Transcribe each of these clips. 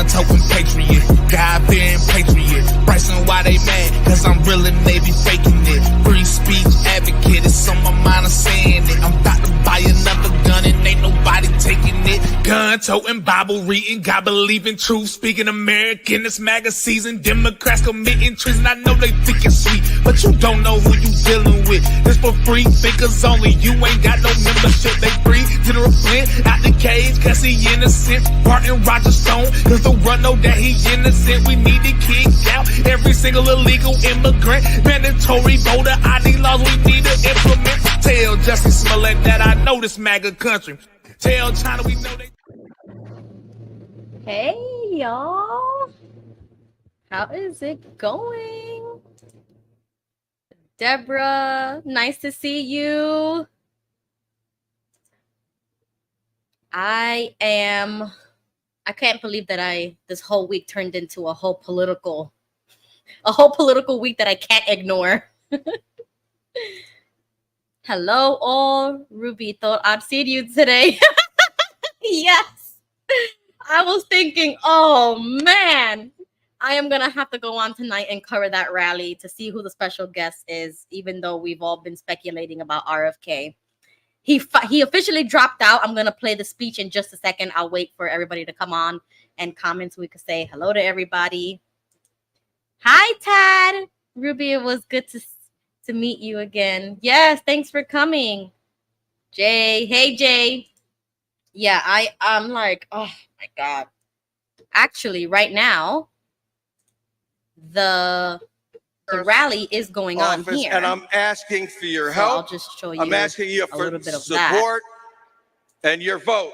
gun-toting patriot, God-fearing patriot. Bryson, why they mad? Cause I'm real and they be faking it. Free speech advocate, it's on my mind, I'm saying it. I'm about to buy another gun and ain't nobody taking it. Gun-toting, Bible reading, God believing, truth speaking American. This MAGA season, Democrats committing treason. I know they think it's sweet, but you don't know who you dealing with. This for free thinkers only. You ain't got no membership. They free General Flynn out the cage cause he innocent. Martin Roger Stone cause the run know that he innocent. We need to kick out every single illegal immigrant. Mandatory voter ID laws we need to implement. Tell Justin Smollett that I know this MAGA country. Tell China we know they. Hey y'all, how is it going? Deborah, nice to see you. I can't believe that this whole week turned into a whole political week that I can't ignore. Hello all, Ruby, thought I'd seen you today. Yes, I was thinking, oh man, I am gonna have to go on tonight and cover that rally to see who the special guest is, even though we've all been speculating about RFK. He officially dropped out. I'm gonna play the speech in just a second. I'll wait for everybody to come on and comment so we could say hello to everybody. Hi, Tad. Ruby, it was good to meet you again. Yes, thanks for coming. Jay, hey Jay. Yeah, I'm like, oh my God. Actually, right now, the rally is going on here. And I'm asking for your So help. I'll just show you. I'm asking you for little bit of support and your vote.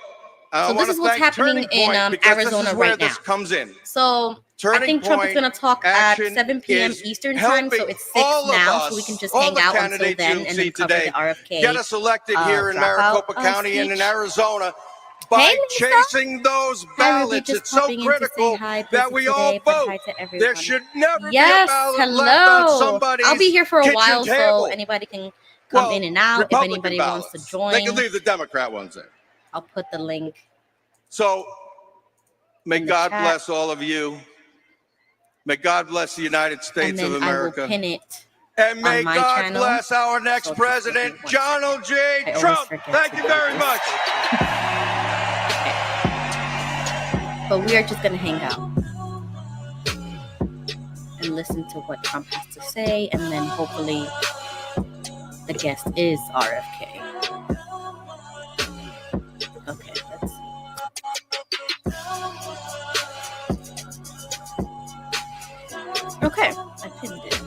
So this is what's happening in Arizona right now. This comes in. So I think Trump is going to talk at 7 p.m. Eastern time, so it's 6 now, so we can just hang out until then and then cover the RFK. Get us elected here in Maricopa County and in Arizona by chasing those ballots. It's so critical that we all vote. There should never be a ballot left on somebody's I'll be here for a while, kitchen so table. anybody can come in and out. If anybody wants to join, they can leave the Democrat ones there. I'll put the link. So may God bless all of you. May God bless the United States of America. I will pin it. And may on my God channel. bless our next president, Donald J. Trump. Thank you very much. Okay. But we are just going to hang out and listen to what Trump has to say, and then hopefully the guest is RFK. Okay, let's see. Okay, I pinned it.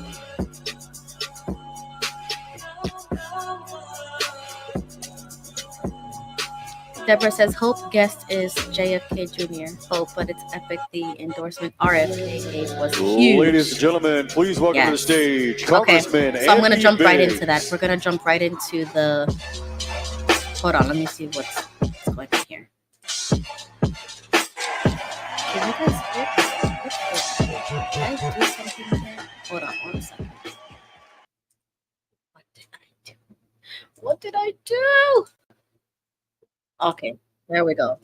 Deborah says, hope guest is JFK Jr. Hope, but it's epic. The endorsement RFK gave was huge. Ladies and gentlemen, please welcome to the stage Congressman so I'm going to jump right Biggs. into that. We're going to jump right into the... Hold on, let me see what's going on here. Can you guys hear this? Did I do something here? Hold on 1 second. What did I do? Okay, there we go.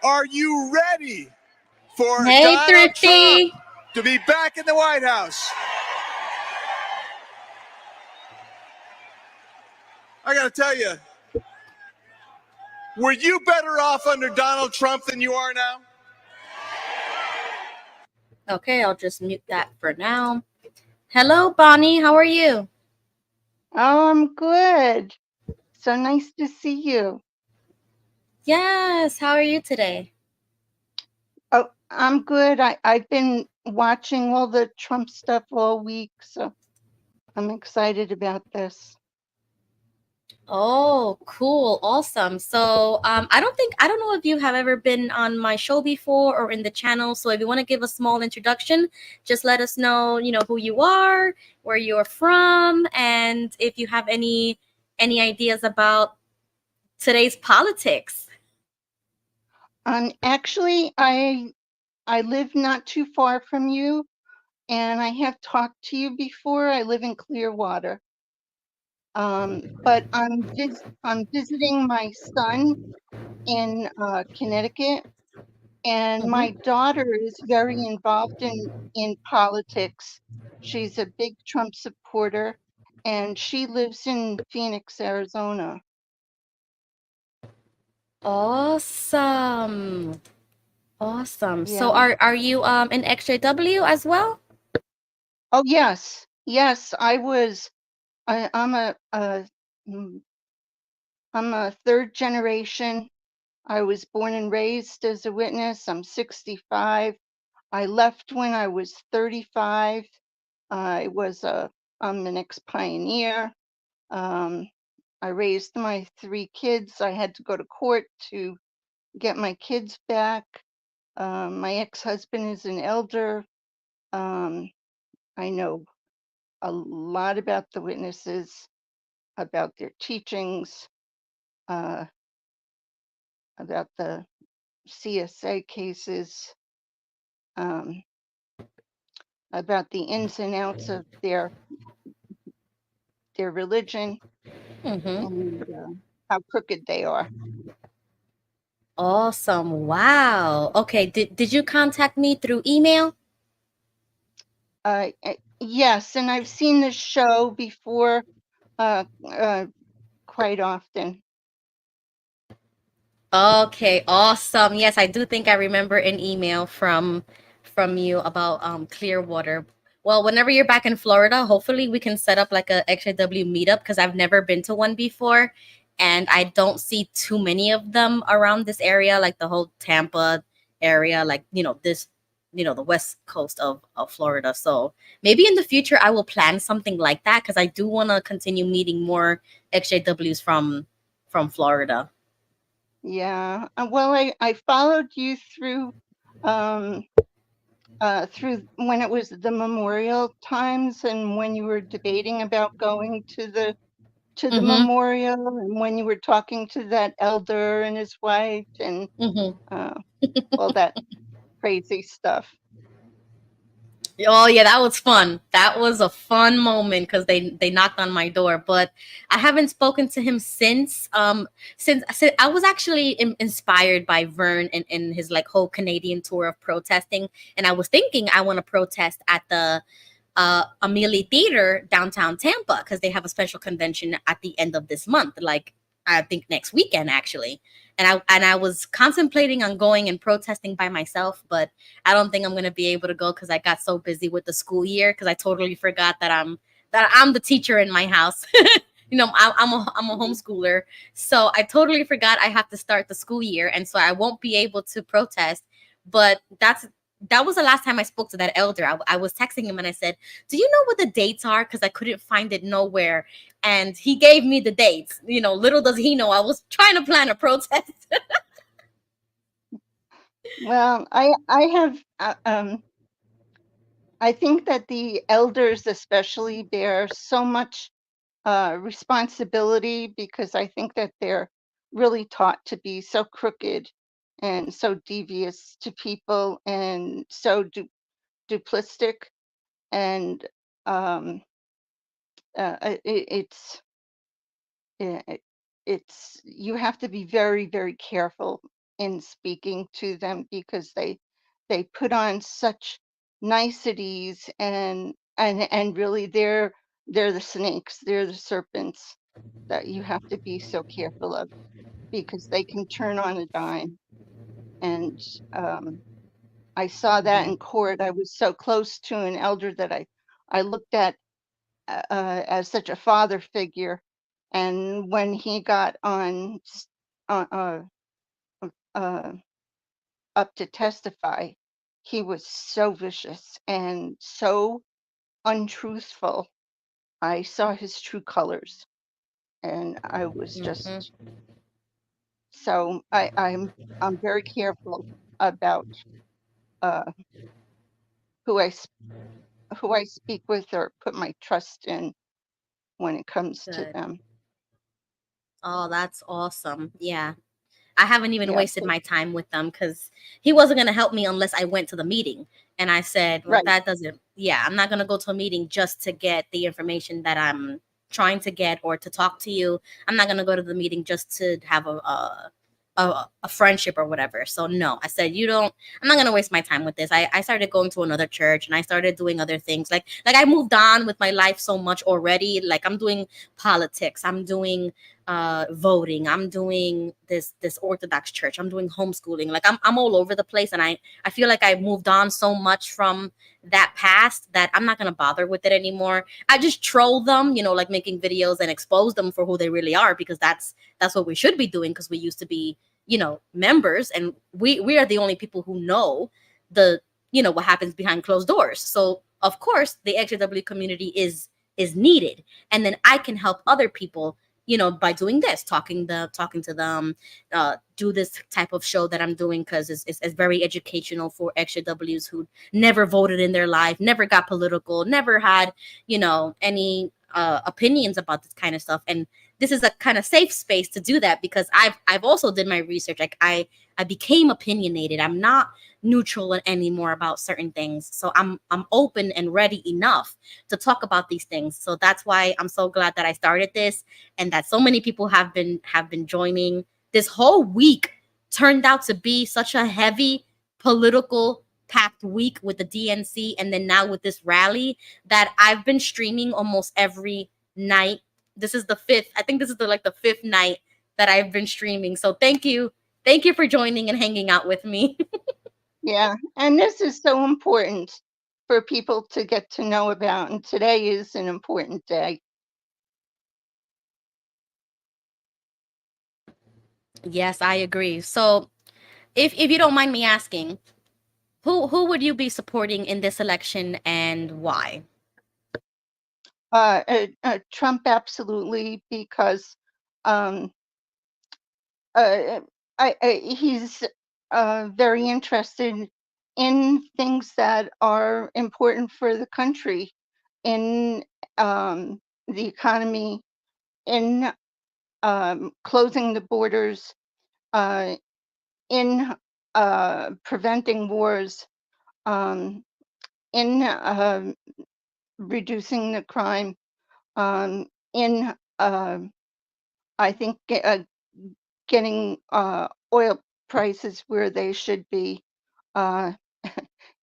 Are you ready for Donald Trump to be back in the White House? I got to tell you, were you better off under Donald Trump than you are now? Okay, I'll just mute that for now. Hello, Bonnie. How are you? Oh, I'm good. So nice to see you. Yes. How are you today? Oh, I'm good. I've been watching all the Trump stuff all week, so I'm excited about this. Oh, cool. Awesome. So I don't know if you have ever been on my show before or in the channel. So if you want to give a small introduction, just let us know, who you are, where you're from, and if you have any ideas about today's politics. Actually, I live not too far from you, and I have talked to you before. I live in Clearwater. But I'm visiting my son in Connecticut, and my daughter is very involved in politics. She's a big Trump supporter, and she lives in Phoenix, Arizona. Awesome. Awesome. So Yeah. are you in XJW as well? Oh yes, yes. I'm mm, I'm a third generation. I was born and raised as a witness. I'm 65. I left when I was 35. I'm an ex-pioneer. I raised my 3 kids. I had to go to court to get my kids back. My ex-husband is an elder. Um, I know a lot about the witnesses, about their teachings, uh, about the CSA cases, um, about the ins and outs of their religion, and how crooked they are. Awesome. Wow. Okay. Did you contact me through email? Yes, and I've seen this show before quite often. Okay, awesome. Yes, I do think I remember an email from you about Clearwater. Well, whenever you're back in Florida, hopefully we can set up like a XJW meetup because I've never been to one before and I don't see too many of them around this area, like the whole Tampa area, like the west coast of Florida. So maybe in the future I will plan something like that because I do want to continue meeting more XJWs from Florida. Yeah. Well, I followed you through when it was the memorial times and when you were debating about going to the memorial and when you were talking to that elder and his wife and all that crazy stuff. Oh yeah, that was fun. That was a fun moment because they knocked on my door, but I haven't spoken to him since. Since I was actually inspired by Vern and his like whole Canadian tour of protesting, and I was thinking I want to protest at the Amelie Theater downtown Tampa because they have a special convention at the end of this month, like I think next weekend actually. And I was contemplating on going and protesting by myself, but I don't think I'm gonna be able to go because I got so busy with the school year because I totally forgot that I'm the teacher in my house. I'm a homeschooler, so I totally forgot I have to start the school year, and so I won't be able to protest. But that was the last time I spoke to that elder. I was texting him and I said, "Do you know what the dates are?" Because I couldn't find it nowhere. And he gave me the dates. Little does he know I was trying to plan a protest. Well, I have I think that the elders especially bear so much responsibility because I think that they're really taught to be so crooked and so devious to people and so duplistic, and it's you have to be very, very careful in speaking to them because they put on such niceties, and really they're the snakes, they're the serpents that you have to be so careful of because they can turn on a dime. And I saw that in court. I was so close to an elder that I looked at as such a father figure. And when he got on uh, uh, up to testify, he was so vicious and so untruthful. I saw his true colors, and I was just so I'm very careful about uh, who who I speak with or put my trust in when it comes to Good. them. Oh, that's awesome. Yeah. I haven't even Yeah, wasted my time with them because he wasn't going to help me unless I went to the meeting. And I said, well, right. I'm not going to go to a meeting just to get the information that I'm trying to get or to talk to you. I'm not gonna go to the meeting just to have a friendship or whatever. So no, I said, I'm not gonna waste my time with this. I started going to another church and I started doing other things. Like I moved on with my life so much already. Like I'm doing politics, I'm doing voting, I'm doing this Orthodox church, I'm doing homeschooling. Like I'm all over the place, and I feel like I moved on so much from that past that I'm not gonna bother with it anymore. I just troll them, like making videos and expose them for who they really are, because that's what we should be doing, because we used to be members, and we are the only people who know the what happens behind closed doors. So of course the XJW community is needed, and then I can help other people by doing this, talking to them, do this type of show that I'm doing, because it's very educational for XJWs who never voted in their life, never got political, never had any opinions about this kind of stuff. And this is a kind of safe space to do that, because I've also did my research. Like I became opinionated. I'm not neutral anymore about certain things. So I'm open and ready enough to talk about these things. So that's why I'm so glad that I started this, and that so many people have been joining. This whole week turned out to be such a heavy political packed week with the DNC, and then now with this rally, that I've been streaming almost every night. This is the fifth. I think this is the fifth night that I've been streaming. So thank you for joining and hanging out with me. Yeah, and this is so important for people to get to know about, and today is an important day. Yes, I agree. So if you don't mind me asking, who would you be supporting in this election, and why? Trump, absolutely, because he's very interested in things that are important for the country, in the economy, in closing the borders, in preventing wars, in reducing the crime, in I think getting oil prices where they should be.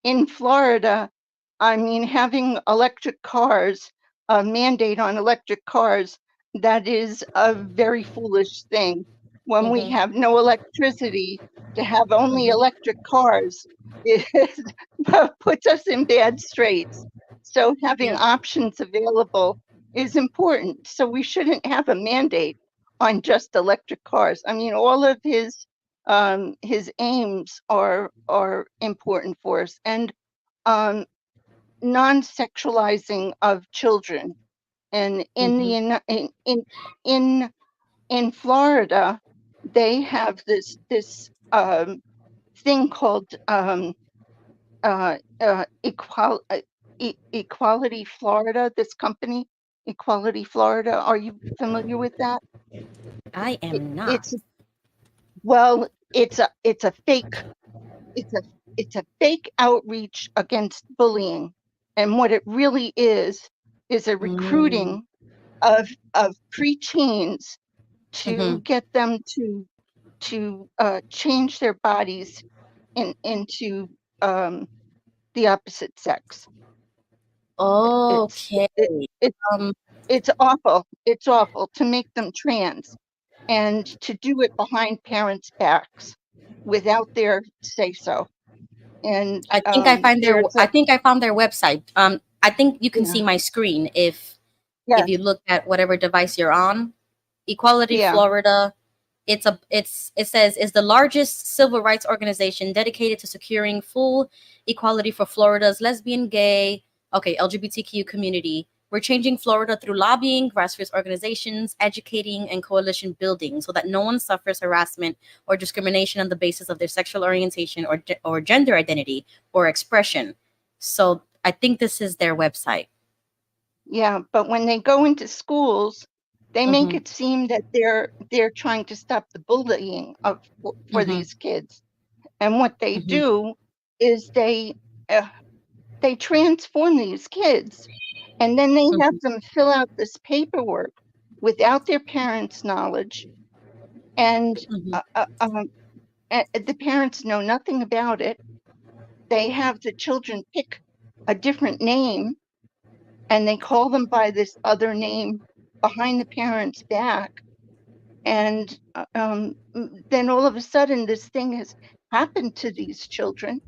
In Florida, I mean, having electric cars, a mandate on electric cars, that is a very foolish thing. When we have no electricity, to have only electric cars puts us in bad straits. So having options available is important. So we shouldn't have a mandate on just electric cars. I mean, all of his aims are important for us, and non-sexualizing of children. And in in Florida, they have this thing called Equality Florida. This company, Equality Florida. Are you familiar with that? I am not. It's a fake outreach against bullying, and what it really is a recruiting of preteens to get them to change their bodies into the opposite sex. Okay. It's awful. It's awful to make them trans, and to do it behind parents' backs without their say so. And I think I found their website. I think you can see my screen if you look at whatever device you're on. Equality Florida. It says is the largest civil rights organization dedicated to securing full equality for Florida's lesbian, gay, LGBTQ community. We're changing Florida through lobbying, grassroots organizations, educating, and coalition building so that no one suffers harassment or discrimination on the basis of their sexual orientation or gender identity or expression. So I think this is their website. Yeah, but when they go into schools, they make it seem that they're trying to stop the bullying for these kids. And what they do is they transform these kids And then they have them fill out this paperwork without their parents' knowledge, and the parents know nothing about it. They have the children pick a different name, and they call them by this other name behind the parents' back. And then all of a sudden, this thing has happened to these children,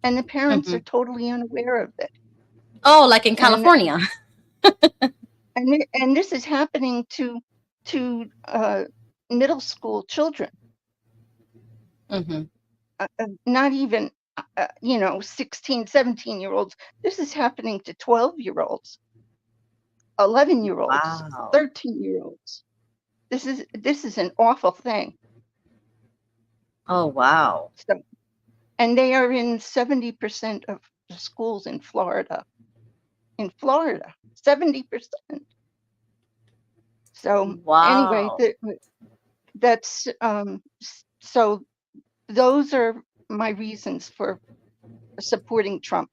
and the parents are totally unaware of it. Oh, like in California. And this is happening to middle school children. Not even 16, 17-year-olds. This is happening to 12-year-olds, 11-year-olds, Wow. 13-year-olds. This is an awful thing. Oh, wow. So, and they are in 70% of the schools in Florida. In Florida, 70%. So wow. Anyway, that's so those are my reasons for supporting Trump.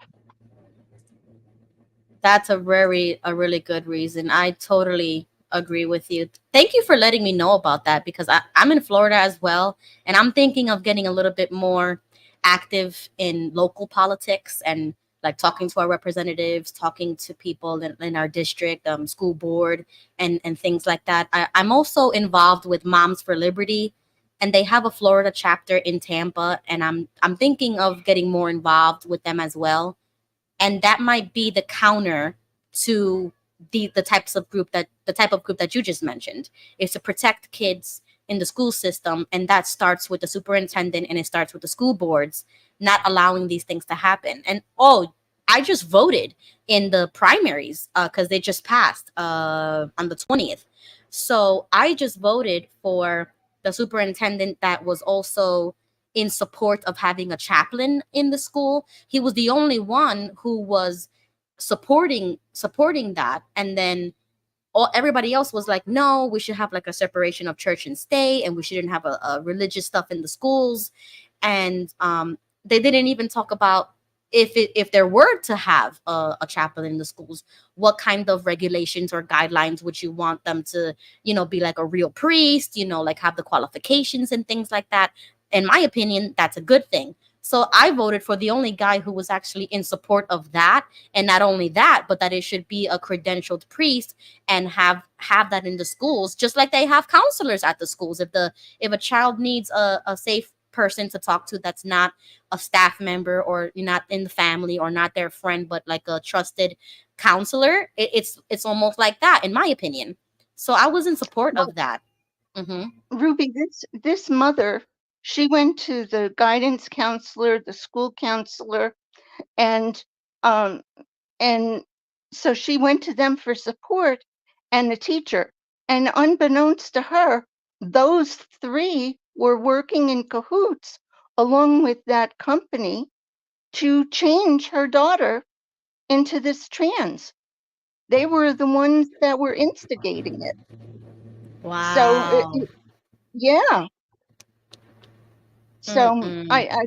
That's a really good reason. I totally agree with you. Thank you for letting me know about that, because I'm in Florida as well, and I'm thinking of getting a little bit more active in local politics and like talking to our representatives, talking to people in our district, school board, and things like that. I'm also involved with Moms for Liberty, and they have a Florida chapter in Tampa, and I'm thinking of getting more involved with them as well. And that might be the counter to the type of group that you just mentioned, is to protect kids in the school system, and that starts with the superintendent and it starts with the school boards not allowing these things to happen. And I just voted in the primaries because they just passed on the 20th. So I just voted for the superintendent that was also in support of having a chaplain in the school. He was the only one who was supporting that, and then everybody else was like, no, we should have like a separation of church and state, and we shouldn't have a religious stuff in the schools. And they didn't even talk about if there were to have a chaplain in the schools, what kind of regulations or guidelines would you want them to, be like a real priest, like have the qualifications and things like that. In my opinion, that's a good thing. So I voted for the only guy who was actually in support of that. And not only that, but that it should be a credentialed priest and have that in the schools, just like they have counselors at the schools. If a child needs a safe person to talk to that's not a staff member or not in the family or not their friend, but like a trusted counselor, it's almost like that, in my opinion. So I was in support of that. Ruby, this mother, she went to the guidance counselor, the school counselor, and so she went to them for support, and the teacher. And unbeknownst to her, those three were working in cahoots along with that company to change her daughter into this trans. They were the ones that were instigating it. Wow. So yeah. So I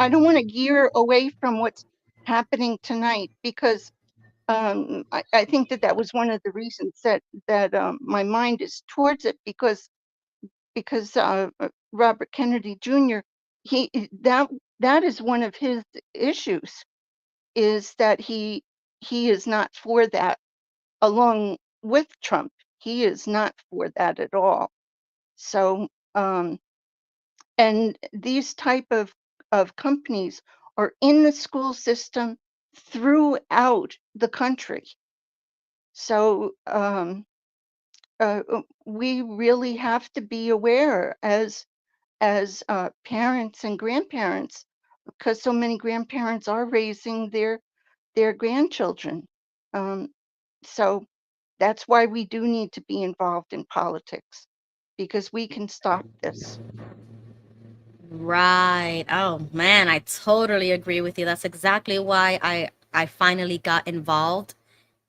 don't want to gear away from what's happening tonight, because I think that was one of the reasons that my mind is towards it, because Robert Kennedy Jr. That is one of his issues, is that he is not for that. Along with Trump, he is not for that at all. So and these type of companies are in the school system throughout the country. So we really have to be aware as parents and grandparents, because so many grandparents are raising their grandchildren. So that's why we do need to be involved in politics, because we can stop this. Right. Oh man, I totally agree with you. That's exactly why I finally got involved.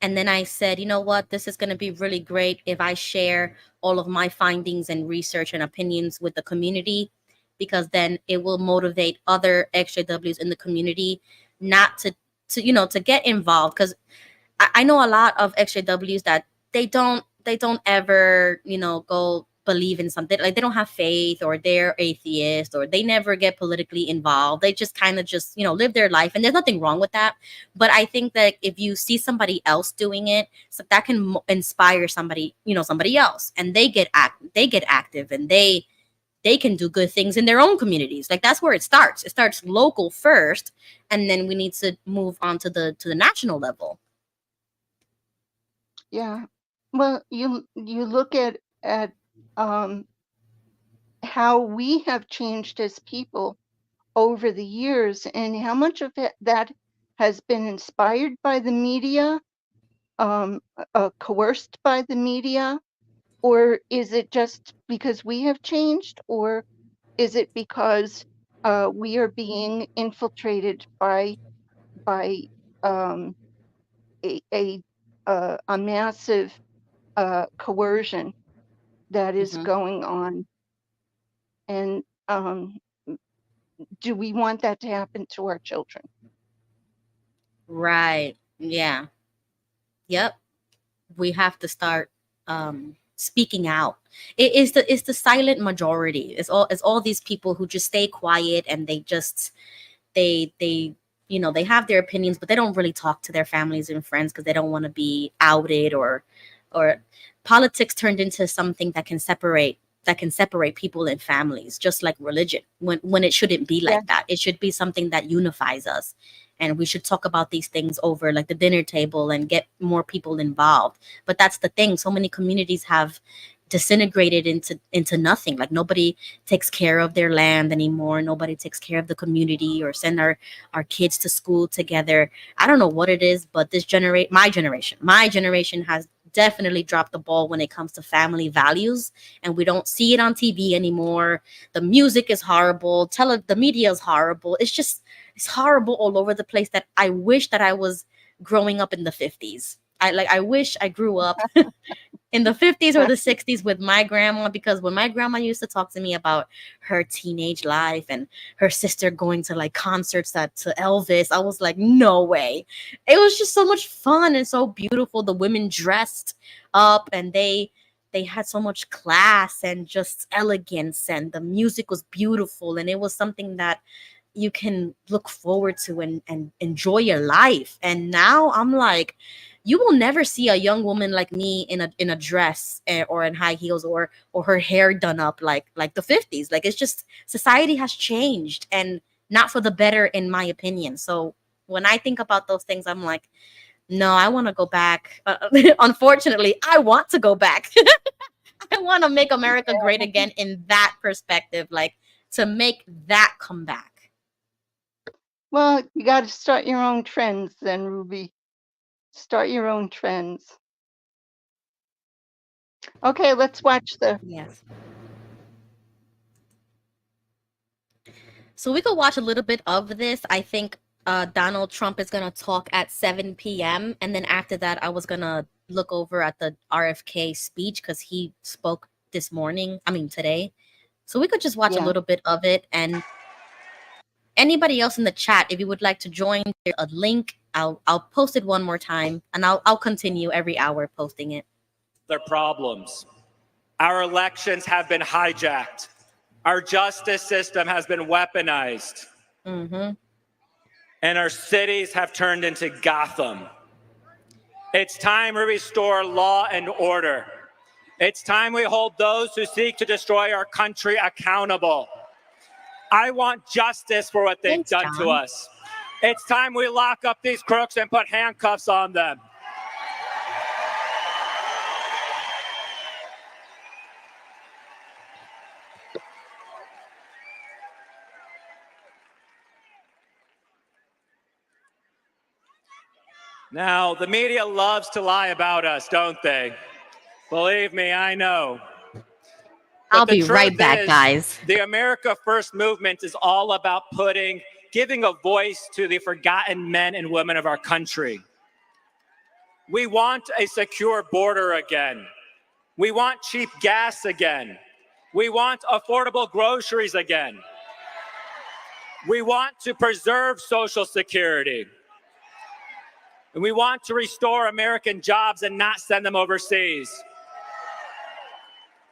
And then I said, you know what, this is going to be really great if I share all of my findings and research and opinions with the community, because then it will motivate other XJWs in the community not to get involved. Because I know a lot of XJWs that they don't ever, go believe in something. Like, they don't have faith, or they're atheist, or they never get politically involved. They just kind of just, live their life, and there's nothing wrong with that. But I think that if you see somebody else doing it, so that can inspire somebody, somebody else, and they get active, and they can do good things in their own communities. Like, that's where it starts. It starts local first, and then we need to move on to the national level. Yeah. Well, you look at how we have changed as people over the years, and how much of that has been inspired by the media, coerced by the media, or is it just because we have changed, or is it because we are being infiltrated by a massive coercion that is going on? And do we want that to happen to our children? Right. Yeah. Yep. We have to start speaking out. It's the silent majority. It's all these people who just stay quiet, and they just they have their opinions, but they don't really talk to their families and friends because they don't want to be outed, or politics turned into something that can separate people and families, just like religion, when it shouldn't be like that. It should be something that unifies us, and we should talk about these things over like the dinner table and get more people involved. But that's the thing, so many communities have disintegrated into nothing. Like, nobody takes care of their land anymore, nobody takes care of the community, or send our kids to school together. I don't know what it is, but my generation has definitely dropped the ball when it comes to family values, and we don't see it on TV anymore. The music is horrible, the media is horrible. It's horrible all over the place, that I wish that I was growing up in the 50s. I wish I grew up in the 50s or the 60s with my grandma, because when my grandma used to talk to me about her teenage life and her sister going to like concerts to Elvis, I was like, no way. It was just so much fun and so beautiful. The women dressed up, and they had so much class and just elegance, and the music was beautiful, and it was something that you can look forward to and enjoy your life. And now I'm like, you will never see a young woman like me in a dress, or in high heels, or her hair done up like the 50s. Like, it's just, society has changed, and not for the better, in my opinion. So when I think about those things, I'm like, no, I want to go back. Unfortunately, I want to go back. I want to make America great again in that perspective, like, to make that come back. Well, you got to start your own trends then, Ruby. Start your own trends. Okay, let's watch the... Yes. So we could watch a little bit of this. I think Donald Trump is going to talk at 7 p.m. And then after that, I was going to look over at the RFK speech, because he spoke today. So we could just watch a little bit of it. And anybody else in the chat, if you would like to join, there's a link. I'll post it one more time, and I'll continue every hour posting it. Their problems. Our elections have been hijacked. Our justice system has been weaponized. Mm-hmm. And our cities have turned into Gotham. It's time we restore law and order. It's time we hold those who seek to destroy our country accountable. I want justice for what they've done to us. It's time we lock up these crooks and put handcuffs on them. Now, the media loves to lie about us, don't they? Believe me, I know. I'll be right back, guys. The America First movement is all about giving a voice to the forgotten men and women of our country. We want a secure border again. We want cheap gas again. We want affordable groceries again. We want to preserve Social Security. And we want to restore American jobs and not send them overseas.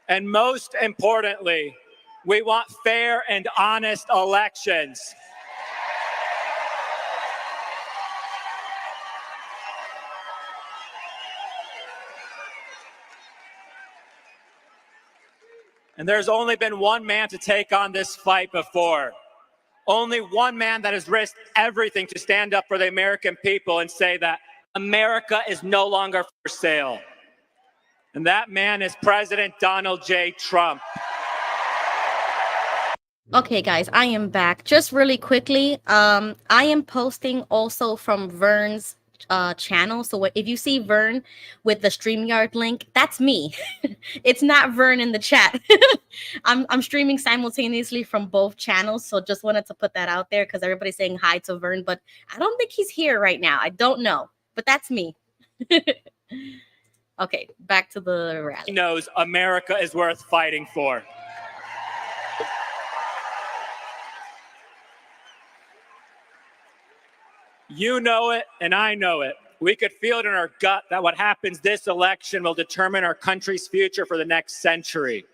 And most importantly, we want fair and honest elections. And there's only been one man to take on this fight before. Only one man that has risked everything to stand up for the American people and say that America is no longer for sale. And that man is President Donald J. Trump. Okay, guys, I am back. Just really quickly, I am posting also from Vern's channel. So if you see Vern with the StreamYard link, that's me. It's not Vern in the chat. I'm streaming simultaneously from both channels. So just wanted to put that out there because everybody's saying hi to Vern, but I don't think he's here right now. I don't know, but that's me. Okay, back to the rally. He knows America is worth fighting for. You know it, and I know it. We could feel it in our gut that what happens this election will determine our country's future for the next century.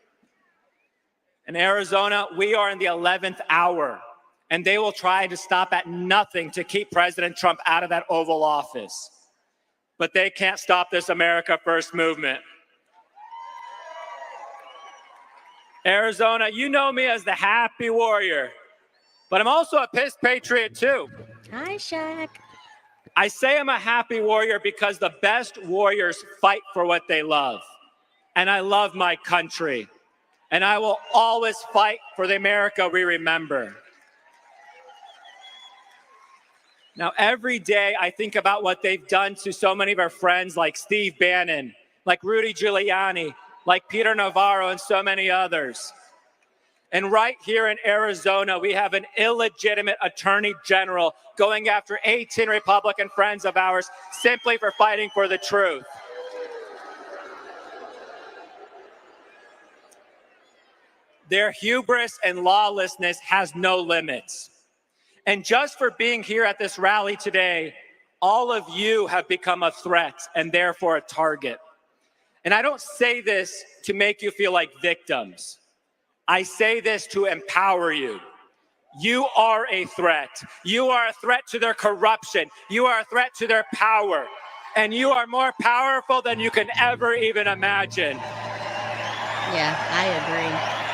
In Arizona, we are in the 11th hour, and they will try to stop at nothing to keep President Trump out of that Oval Office. But they can't stop this America First movement. Arizona, you know me as the happy warrior, but I'm also a pissed patriot too. Hi, Shaq. I say I'm a happy warrior because the best warriors fight for what they love. And I love my country. And I will always fight for the America we remember. Now, every day I think about what they've done to so many of our friends like Steve Bannon, like Rudy Giuliani, like Peter Navarro, and so many others. And right here in Arizona, we have an illegitimate attorney general going after 18 Republican friends of ours simply for fighting for the truth. Their hubris and lawlessness has no limits. And just for being here at this rally today, all of you have become a threat and therefore a target. And I don't say this to make you feel like victims. I say this to empower you. You are a threat. You are a threat to their corruption. You are a threat to their power. And you are more powerful than you can ever even imagine. Yeah, I agree.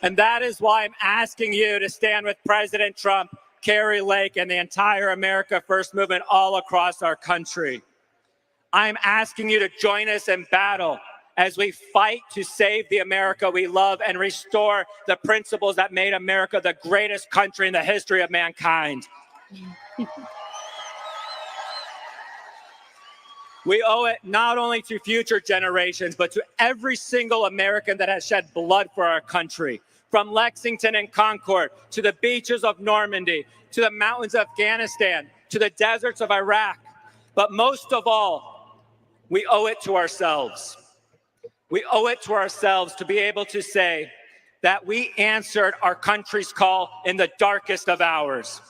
And that is why I'm asking you to stand with President Trump, Kari Lake, and the entire America First movement all across our country. I'm asking you to join us in battle as we fight to save the America we love and restore the principles that made America the greatest country in the history of mankind. We owe it not only to future generations, but to every single American that has shed blood for our country. From Lexington and Concord, to the beaches of Normandy, to the mountains of Afghanistan, to the deserts of Iraq. But most of all, we owe it to ourselves. We owe it to ourselves to be able to say that we answered our country's call in the darkest of hours.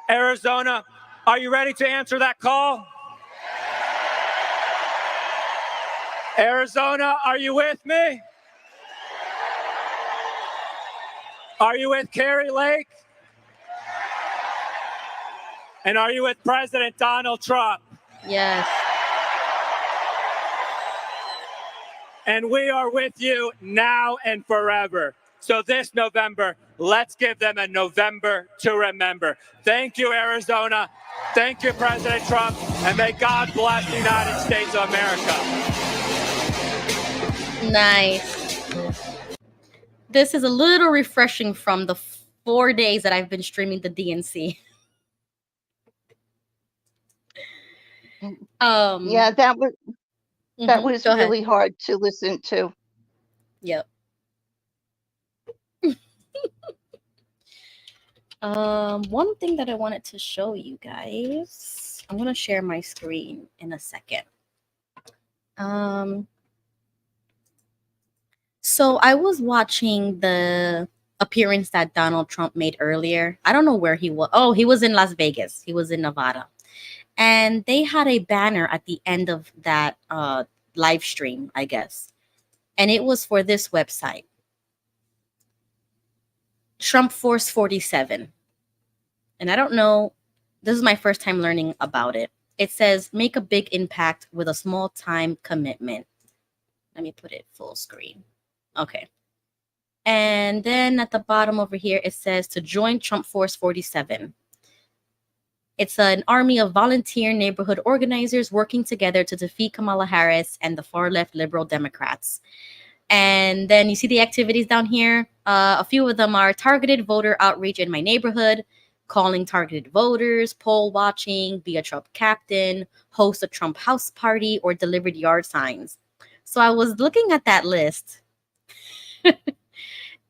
Arizona, are you ready to answer that call? Arizona, are you with me? Are you with Kari Lake? And are you with President Donald Trump? Yes. And we are with you now and forever. So this November, let's give them a November to remember. Thank you, Arizona. Thank you, President Trump. And may God bless the United States of America. Nice. This is a little refreshing from the 4 days that I've been streaming the DNC. Yeah, that was really hard to listen to. Yep. One thing that I wanted to show you guys, I'm gonna share my screen in a second. So I was watching the appearance that Donald Trump made earlier. I don't know where he was. Oh, he was in Las Vegas. He was in Nevada. And they had a banner at the end of that live stream, I guess. And it was for this website, Trump Force 47. And I don't know, this is my first time learning about it. It says, make a big impact with a small time commitment. Let me put it full screen. Okay. And then at the bottom over here, it says to join Trump Force 47. It's an army of volunteer neighborhood organizers working together to defeat Kamala Harris and the far left liberal Democrats. And then you see the activities down here. A few of them are targeted voter outreach in my neighborhood, calling targeted voters, poll watching, be a Trump captain, host a Trump house party, or delivered yard signs. So I was looking at that list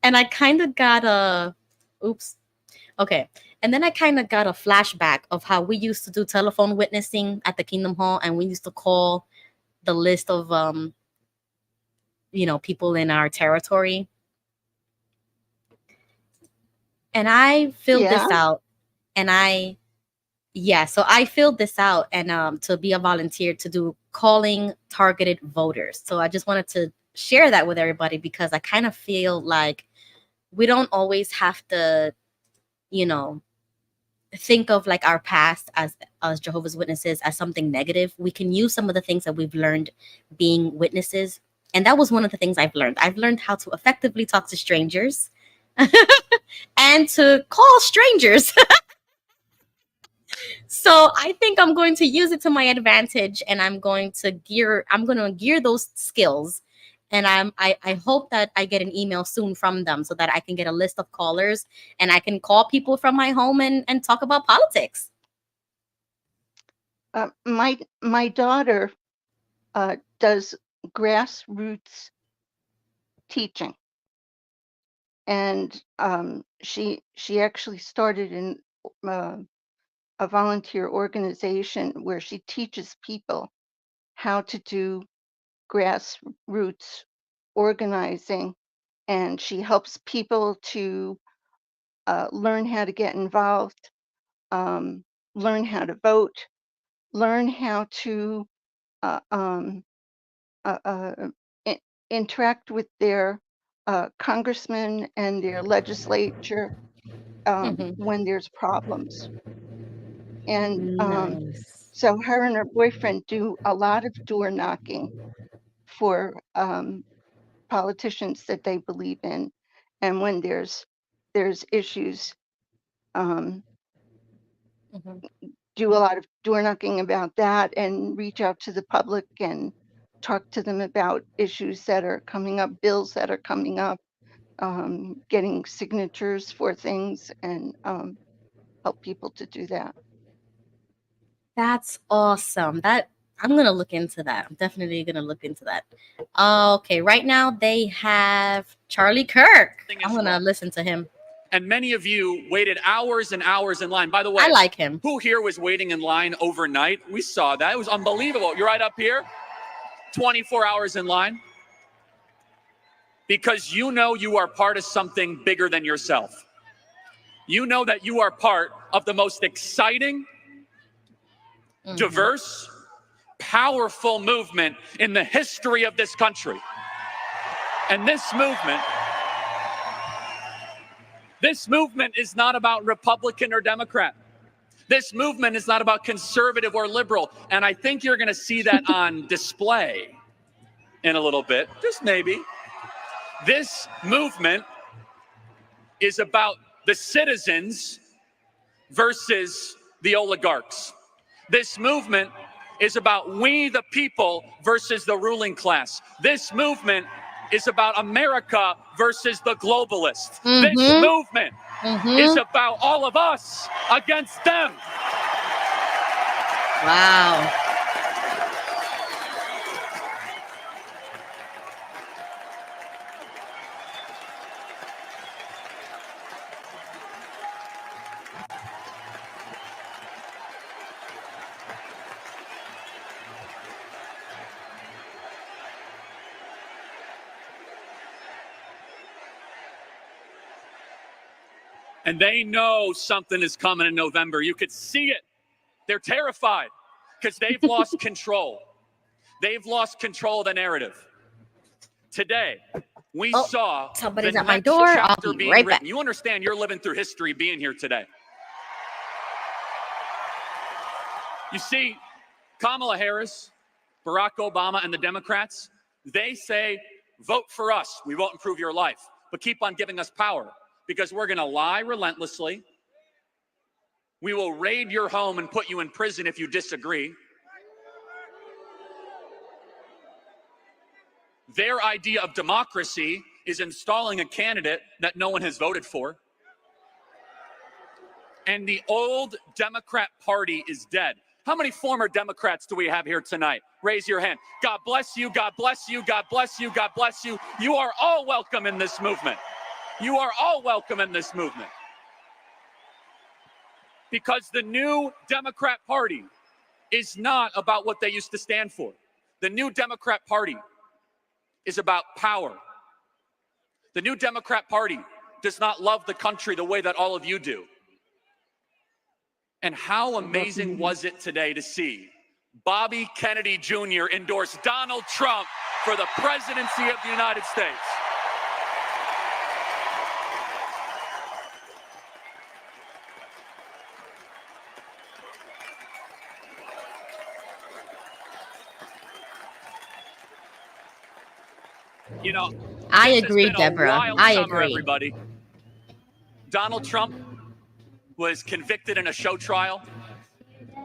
and I kind of got a, oops. Okay. And then I kind of got a flashback of how we used to do telephone witnessing at the Kingdom Hall. And we used to call the list of, people in our territory. And I filled this out. And so I filled this out and to be a volunteer to do calling targeted voters. So I just wanted to share that with everybody because I kind of feel like we don't always have to, think of like our past as Jehovah's Witnesses as something negative. We can use some of the things that we've learned being witnesses. And that was one of the things I've learned. I've learned how to effectively talk to strangers and to call strangers. So I think I'm going to use it to my advantage, and I'm going to gear those skills. And I hope that I get an email soon from them so that I can get a list of callers and I can call people from my home and talk about politics. My daughter does grassroots teaching, and she actually started in a volunteer organization where she teaches people how to do grassroots organizing, and she helps people to learn how to get involved, learn how to vote, learn how to interact with their congressmen and their legislature when there's problems. And so her and her boyfriend do a lot of door knocking for politicians that they believe in. And when there's issues, do a lot of door knocking about that and reach out to the public and talk to them about issues that are coming up, bills that are coming up, getting signatures for things, and help people to do that. That's awesome. I'm going to look into that. I'm definitely going to look into that. Okay, right now they have Charlie Kirk. I'm going to listen to him. And many of you waited hours and hours in line. By the way, I like him. Who here was waiting in line overnight? We saw that. It was unbelievable. You're right up here. 24 hours in line. Because you know you are part of something bigger than yourself. You know that you are part of the most exciting, diverse, powerful movement in the history of this country. And this movement is not about Republican or Democrat. This movement is not about conservative or liberal. And I think you're going to see that on display in a little bit, just maybe. This movement is about the citizens versus the oligarchs. This movement is about we the people versus the ruling class. This movement is about America versus the globalists. This movement is about all of us against them. Wow. And they know something is coming in November. You could see it. They're terrified because they've lost control. They've lost control of the narrative. Today, we saw somebody's the at my next door. I'll chapter be being right written. back. You understand you're living through history being here today. You see, Kamala Harris, Barack Obama, and the Democrats, they say, vote for us. We won't improve your life, but keep on giving us power because we're going to lie relentlessly. We will raid your home and put you in prison if you disagree. Their idea of democracy is installing a candidate that no one has voted for. And the old Democrat Party is dead. How many former Democrats do we have here tonight? Raise your hand. God bless you, God bless you, God bless you, God bless you. You are all welcome in this movement. You are all welcome in this movement. Because the new Democrat Party is not about what they used to stand for. The new Democrat Party is about power. The new Democrat Party does not love the country the way that all of you do. And how amazing was it today to see Bobby Kennedy Jr. endorse Donald Trump for the presidency of the United States? You know, I this has agree, been a Deborah. wild I summer, agree. everybody. Donald Trump was convicted in a show trial.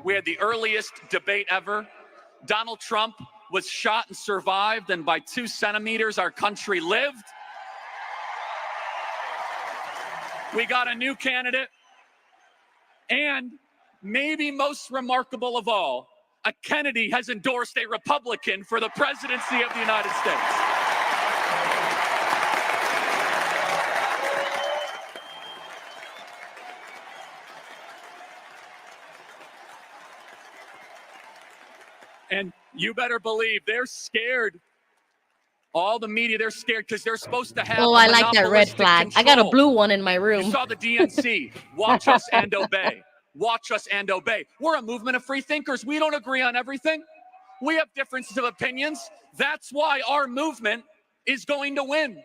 We had the earliest debate ever. Donald Trump was shot and survived, and by 2 centimeters, our country lived. We got a new candidate, and maybe most remarkable of all, a Kennedy has endorsed a Republican for the presidency of the United States. And you better believe they're scared. All the media, they're scared because they're supposed to have. Oh, I like that red flag. I got a blue one in my You room. saw the DNC. Watch us and obey. Watch us and obey. We're a movement of free thinkers. We don't agree on everything. We have differences of opinions. That's why our movement is going to win.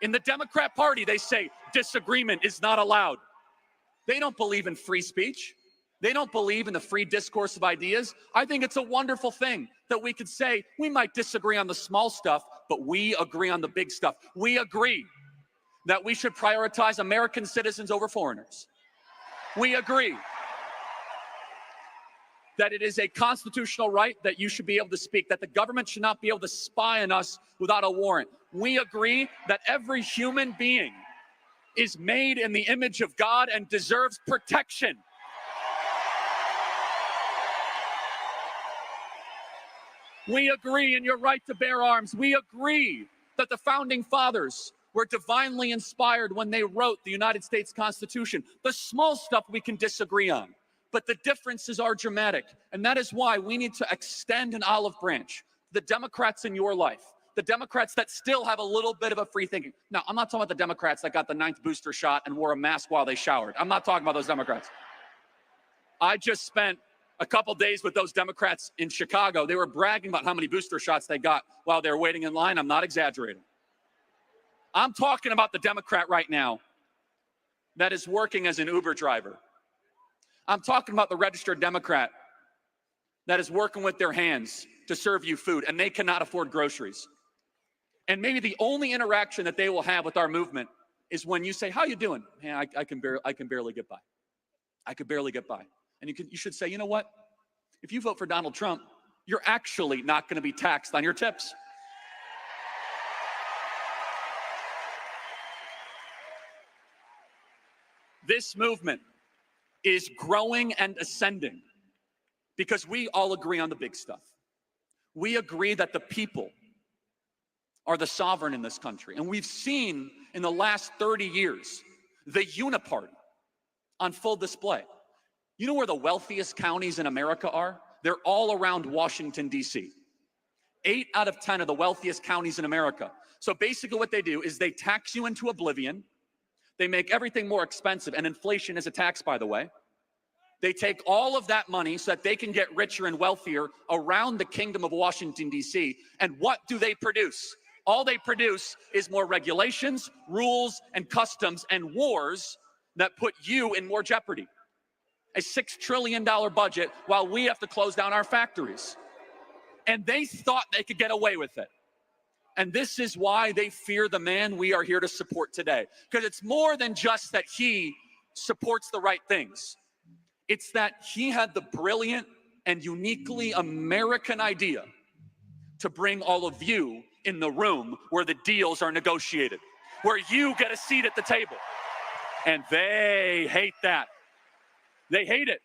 In the Democrat Party, they say disagreement is not allowed. They don't believe in free speech. They don't believe in the free discourse of ideas. I think it's a wonderful thing that we could say we might disagree on the small stuff, but we agree on the big stuff. We agree that we should prioritize American citizens over foreigners. We agree that it is a constitutional right that you should be able to speak, that the government should not be able to spy on us without a warrant. We agree that every human being is made in the image of God and deserves protection. We agree in your right to bear arms. We agree that the founding fathers were divinely inspired when they wrote the United States Constitution. The small stuff we can disagree on, but the differences are dramatic. And that is why we need to extend an olive branch. The Democrats in your life, the Democrats that still have a little bit of a free thinking. Now, I'm not talking about the Democrats that got the 9th booster shot and wore a mask while they showered. I'm not talking about those Democrats. I just spent a couple days with those Democrats in Chicago. They were bragging about how many booster shots they got while they were waiting in line. I'm not exaggerating. I'm talking about the Democrat right now that is working as an Uber driver. I'm talking about the registered Democrat that is working with their hands to serve you food, and they cannot afford groceries. And maybe the only interaction that they will have with our movement is when you say, "How you doing?" "Man, I can barely get by. I could barely get by." And you should say, "You know what? If you vote for Donald Trump, you're actually not going to be taxed on your tips." This movement is growing and ascending because we all agree on the big stuff. We agree that the people are the sovereign in this country. And we've seen in the last 30 years the uniparty on full display. You know where the wealthiest counties in America are? They're all around Washington, D.C. 8 out of 10 of the wealthiest counties in America. So basically what they do is they tax you into oblivion. They make everything more expensive, and inflation is a tax, by the way. They take all of that money so that they can get richer and wealthier around the kingdom of Washington, D.C. And what do they produce? All they produce is more regulations, rules, and customs and wars that put you in more jeopardy. A $6 trillion budget while we have to close down our factories. And they thought they could get away with it. And this is why they fear the man we are here to support today. Because it's more than just that he supports the right things. It's that he had the brilliant and uniquely American idea to bring all of you in the room where the deals are negotiated, where you get a seat at the table. And they hate that. They hate it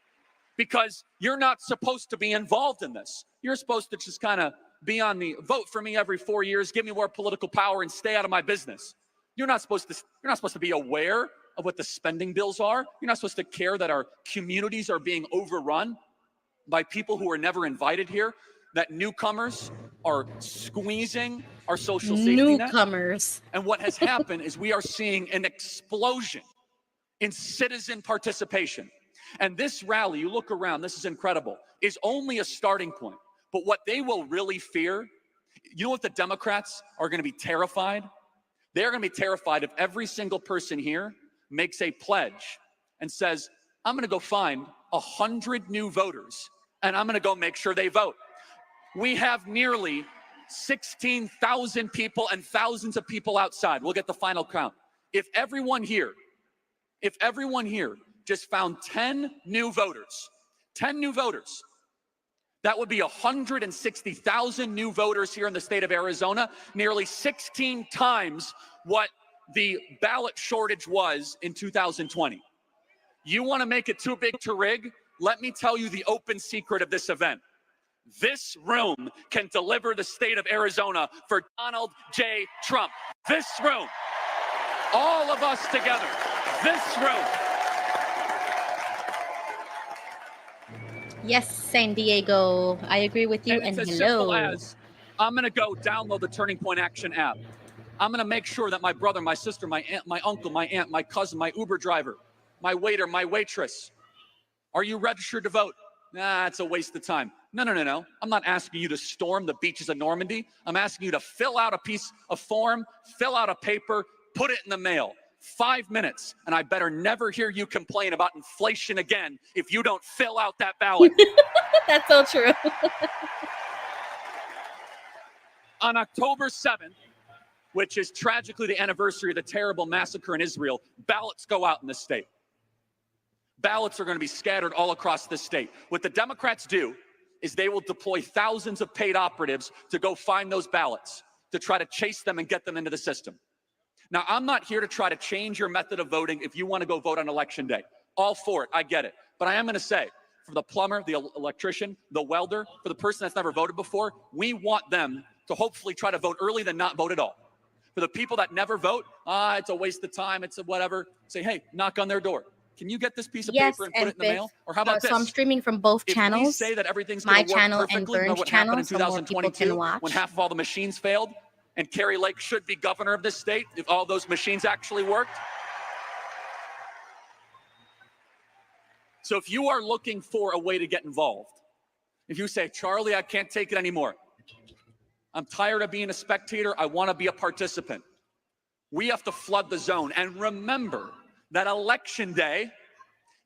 because you're not supposed to be involved in this. You're supposed to just kind of be on the vote for me every 4 years, give me more political power, and stay out of my business. You're not supposed to be aware of what the spending bills are. You're not supposed to care that our communities are being overrun by people who are never invited here, that newcomers are squeezing our social safety net. Newcomers. And what has happened is we are seeing an explosion in citizen participation. And this rally, you look around, this is incredible, is only a starting point. But what they will really fear, you know what the Democrats are going to be terrified? They're going to be terrified if every single person here makes a pledge and says, I'm going to go find 100 new voters and I'm going to go make sure they vote. We have nearly 16,000 people and thousands of people outside. We'll get the final count. If everyone here just found 10 new voters, that would be 160,000 new voters here in the state of Arizona, nearly 16 times what the ballot shortage was in 2020. You want to make it too big to rig? Let me tell you the open secret of this event. This room can deliver the state of Arizona for Donald J. Trump. This room, all of us together, this room. Yes, San Diego. I agree with you. And it's as hello. simple as, I'm going to go download the Turning Point Action app. I'm going to make sure that my brother, my sister, my aunt, my uncle, my aunt, my cousin, my Uber driver, my waiter, my waitress, are you registered to vote? Nah, it's a waste of time. No. I'm not asking you to storm the beaches of Normandy. I'm asking you to fill out a form, fill out a paper, put it in the mail. 5 minutes, and I better never hear you complain about inflation again if you don't fill out that ballot. That's so true. On October 7th, which is tragically the anniversary of the terrible massacre in Israel, ballots go out in this state. Ballots are going to be scattered all across this state. What the Democrats do is they will deploy thousands of paid operatives to go find those ballots, to try to chase them and get them into the system. Now, I'm not here to try to change your method of voting if you want to go vote on Election Day. All for it, I get it. But I am going to say, for the plumber, the electrician, the welder, for the person that's never voted before, we want them to hopefully try to vote early than not vote at all. For the people that never vote, it's a waste of time, it's a whatever, say, hey, knock on their door. Can you get this piece of paper and put it in the mail? Or how about this? So I'm streaming from both channels. If we say that everything's going to work channel perfectly, and what channel, happened in so more people 2022 can watch. when half of all the machines failed, and Carrie Lake should be governor of this state if all those machines actually worked. So if you are looking for a way to get involved, if you say, Charlie, I can't take it anymore. I'm tired of being a spectator. I want to be a participant. We have to flood the zone. And remember that Election Day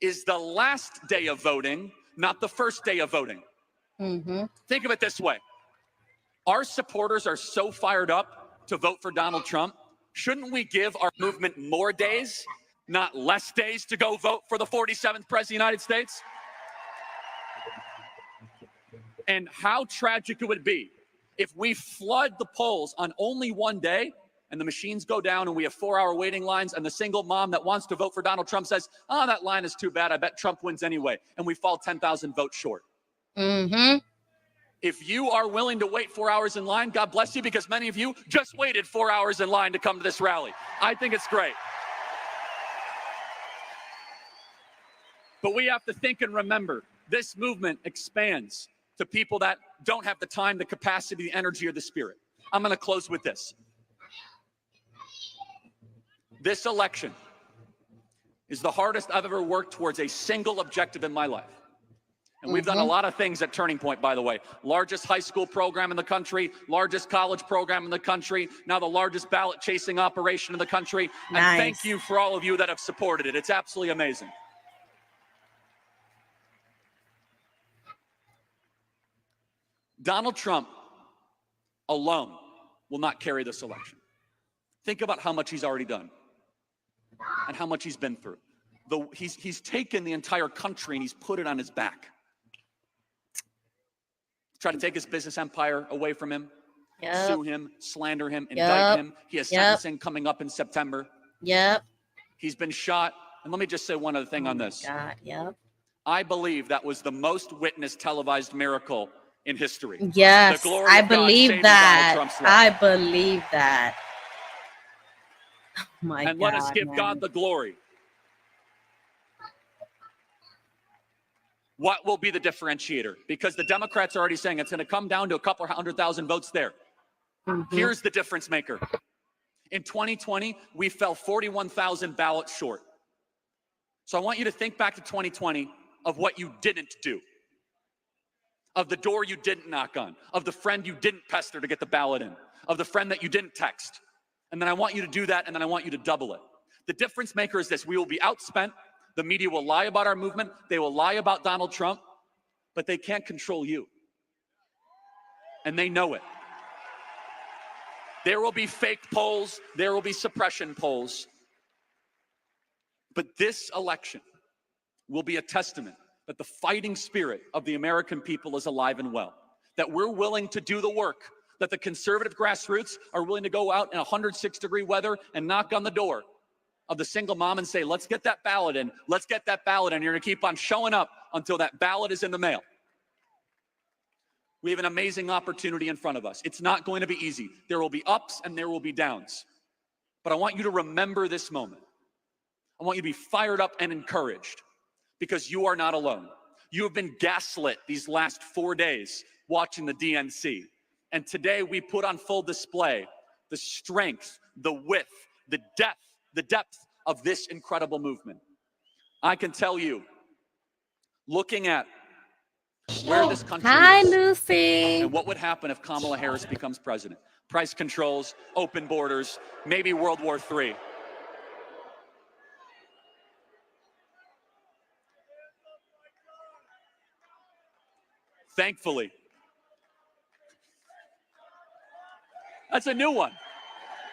is the last day of voting, not the first day of voting. Mm-hmm. Think of it this way. Our supporters are so fired up to vote for Donald Trump. Shouldn't we give our movement more days, not less days, to go vote for the 47th president of the United States? And how tragic it would be if we flood the polls on only one day and the machines go down and we have 4-hour waiting lines and the single mom that wants to vote for Donald Trump says, that line is too bad. I bet Trump wins anyway. And we fall 10,000 votes short. Mm-hmm. If you are willing to wait 4 hours in line, God bless you, because many of you just waited 4 hours in line to come to this rally. I think it's great. But we have to think and remember, this movement expands to people that don't have the time, the capacity, the energy, or the spirit. I'm going to close with this. This election is the hardest I've ever worked towards a single objective in my life. And we've done a lot of things at Turning Point, by the way. Largest high school program in the country, largest college program in the country, now the largest ballot chasing operation in the country. Nice. And thank you for all of you that have supported it. It's absolutely amazing. Donald Trump alone will not carry this election. Think about how much he's already done and how much he's been through. He's taken the entire country and he's put it on his back. Try to take his business empire away from him, sue him, slander him, indict him. He has sentencing coming up in September. He's been shot. And let me just say one other thing on this. I believe that was the most witnessed televised miracle in history. Yes, I believe that. I believe that. Oh my God. And let us give God the glory. What will be the differentiator? Because the Democrats are already saying it's going to come down to a couple 100,000 votes there. Here's the difference maker. In 2020, we fell 41,000 ballots short. So I want you to think back to 2020 of what you didn't do, of the door you didn't knock on, of the friend you didn't pester to get the ballot in, of the friend that you didn't text. And then I want you to do that, and then I want you to double it. The difference maker is this: we will be outspent. The media will lie about our movement. They will lie about Donald Trump, but they can't control you. And they know it. There will be fake polls. There will be suppression polls. But this election will be a testament that the fighting spirit of the American people is alive and well, that we're willing to do the work, that the conservative grassroots are willing to go out in 106-degree weather and knock on the door of the single mom and say, let's get that ballot in. Let's get that ballot in. You're going to keep on showing up until that ballot is in the mail. We have an amazing opportunity in front of us. It's not going to be easy. There will be ups and there will be downs. But I want you to remember this moment. I want you to be fired up and encouraged because you are not alone. You have been gaslit these last 4 days watching the DNC. And today we put on full display the strength, the width, the depth of this incredible movement. I can tell you, looking at where this country is, Lucy, and what would happen if Kamala Harris becomes president. Price controls, open borders, maybe World War III. Thankfully, that's a new one.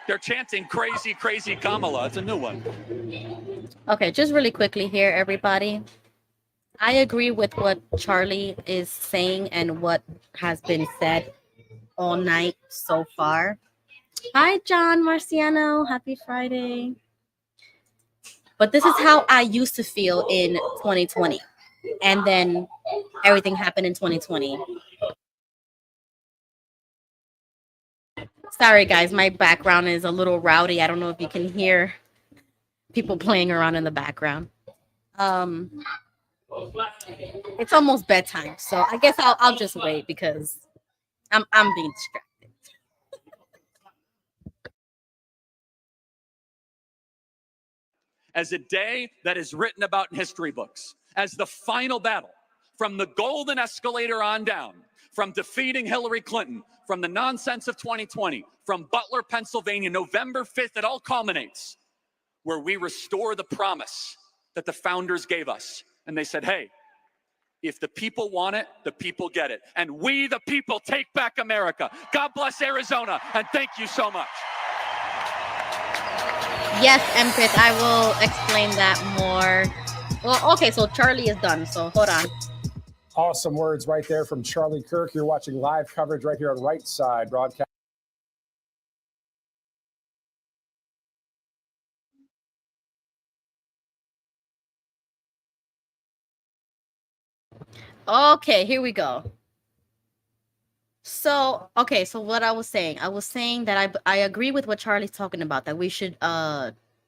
They're chanting crazy, crazy Kamala. It's a new one. Okay, just really quickly here, everybody. I agree with what Charlie is saying and what has been said all night so far. Hi, John Marciano. Happy Friday. But this is how I used to feel in 2020. And then everything happened in 2020. Sorry, guys, my background is a little rowdy. I don't know if you can hear people playing around in the background. It's almost bedtime, so I guess I'll just wait because I'm being distracted. As a day that is written about in history books, as the final battle from the golden escalator on down, from defeating Hillary Clinton, from the nonsense of 2020, from Butler, Pennsylvania, November 5th, it all culminates where we restore the promise that the founders gave us. And they said, hey, if the people want it, the people get it. And we, the people, take back America. God bless Arizona, and thank you so much. Yes, Empress, I will explain that more. Well, okay, so Charlie is done, so hold on. Awesome words right there from Charlie Kirk. You're watching live coverage right here on Right Side Broadcast. Okay, here we go. So what I was saying that I agree with what Charlie's talking about, that we should,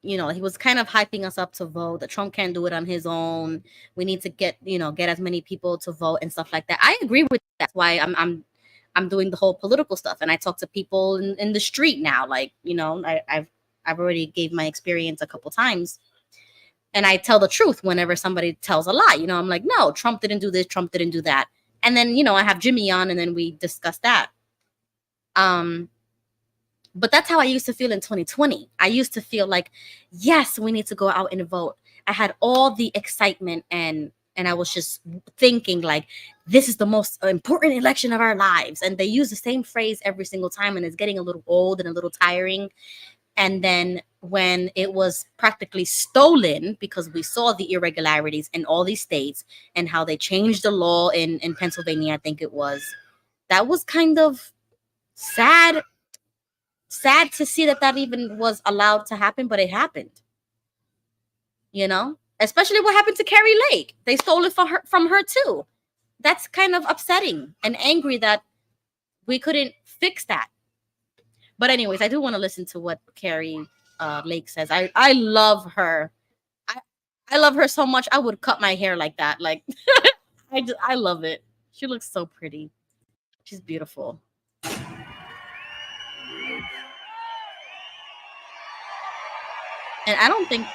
he was kind of hyping us up to vote, that Trump can't do it on his own. We need to get as many people to vote and stuff like that. I agree with that. That's why I'm doing the whole political stuff. And I talk to people in the street now. Like, I've already gave my experience a couple times. And I tell the truth whenever somebody tells a lie. I'm like, no, Trump didn't do this, Trump didn't do that. And then, I have Jimmy on and then we discuss that. But that's how I used to feel in 2020. I used to feel like, yes, we need to go out and vote. I had all the excitement and I was just thinking like, this is the most important election of our lives. And they use the same phrase every single time, and it's getting a little old and a little tiring. And then when it was practically stolen, because we saw the irregularities in all these states and how they changed the law in Pennsylvania, I think it was, that was kind of sad to see that even was allowed to happen, but it happened. Especially what happened to Carrie Lake. They stole it from her too. That's kind of upsetting and angry that we couldn't fix that. But anyways, I do want to listen to what Carrie Lake says. I love her. I love her so much. I would cut my hair like that. Like, I love it. She looks so pretty. She's beautiful. And I don't think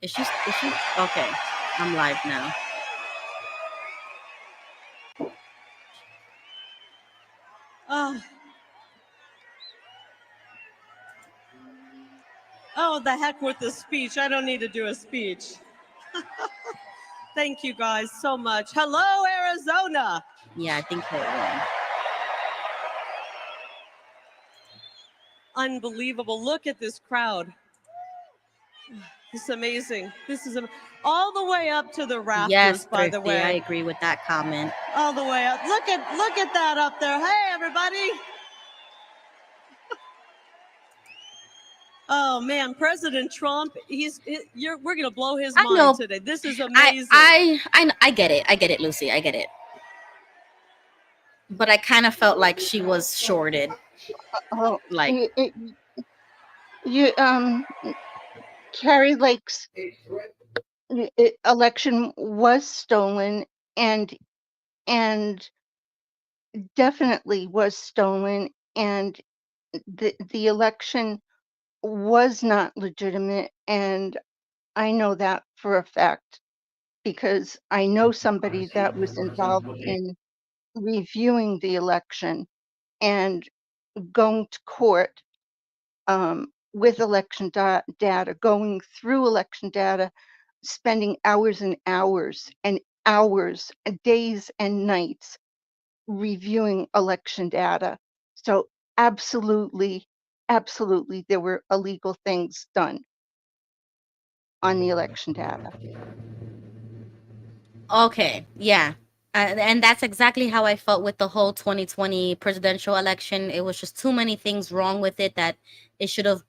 is she okay. I'm live now. Oh, the heck with the speech. I don't need to do a speech. Thank you guys so much. Hello, Arizona. Yeah, I think that Unbelievable. Look at this crowd. It's amazing. This is all the way up to the rafters, yes, by the way. I agree with that comment. All the way up. Look at that up there. Hey, everybody. Oh man, President Trump, we're gonna blow his mind today. This is amazing. I get it. I get it, Lucy. I get it. But I kind of felt like she was shorted. Like Carrie Lake's election was stolen and definitely was stolen, and the election was not legitimate, and I know that for a fact because I know somebody that was involved in reviewing the election and going to court with election data, going through election data, spending hours and hours and hours, days and nights reviewing election data. So absolutely, there were illegal things done on the election data. Okay, yeah. And that's exactly how I felt with the whole 2020 presidential election. It was just too many things wrong with it that it should have